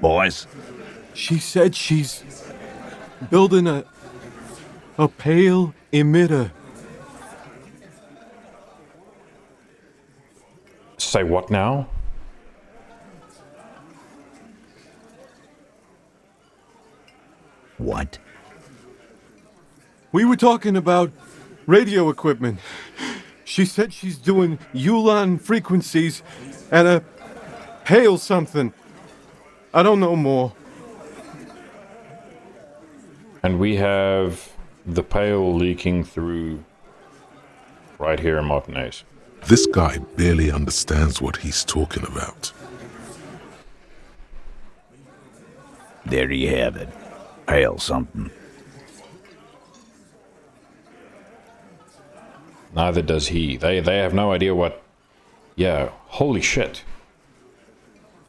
Boys?
She said she's building a pale emitter.
Say what now?
What?
We were talking about radio equipment. She said she's doing Ulan frequencies at a pale something. I don't know more.
And we have the pail leaking through right here in Martinez.
This guy barely understands what he's talking about.
There you have it. Pale something.
Neither does he. They have no idea what... Yeah, holy shit.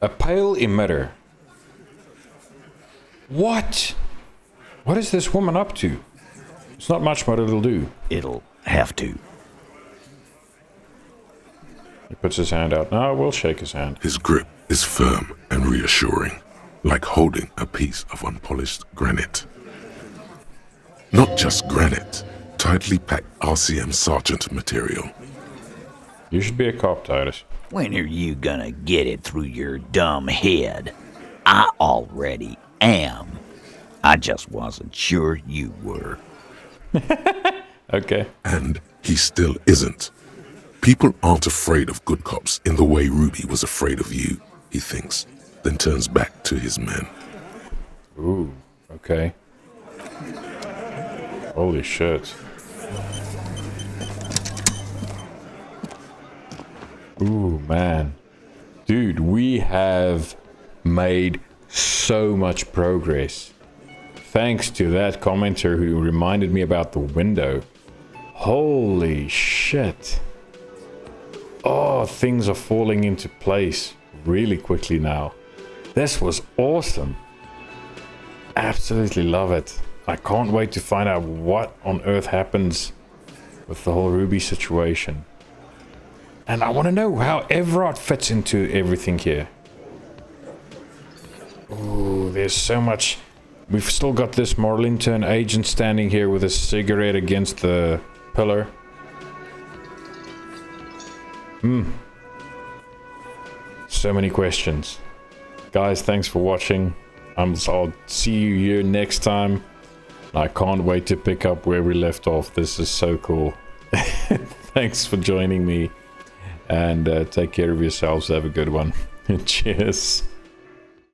A pale emitter. What? What is this woman up to? It's not much what it'll do.
It'll have to.
He puts his hand out. No, we'll shake his hand.
His grip is firm and reassuring, like holding a piece of unpolished granite. Not just granite, tightly packed RCM sergeant material.
You should be a cop, Titus.
When are you gonna get it through your dumb head? I already am. I just wasn't sure you were.
Okay.
And he still isn't. People aren't afraid of good cops in the way Ruby was afraid of you, he thinks, then turns back to his men.
Ooh, okay. Holy shit. Ooh, man. Dude, we have made so much progress. Thanks to that commenter who reminded me about the window. Holy shit. Oh, things are falling into place really quickly now. This was awesome. Absolutely love it. I can't wait to find out what on earth happens with the whole Ruby situation. And I want to know how Everard fits into everything here. there's so much. We've still got this Marlinton agent standing here with a cigarette against the pillar. So many questions. Guys, thanks for watching. I'll see you here next time. I can't wait to pick up where we left off. This is so cool. Thanks for joining me. And take care of yourselves. Have a good one. Cheers.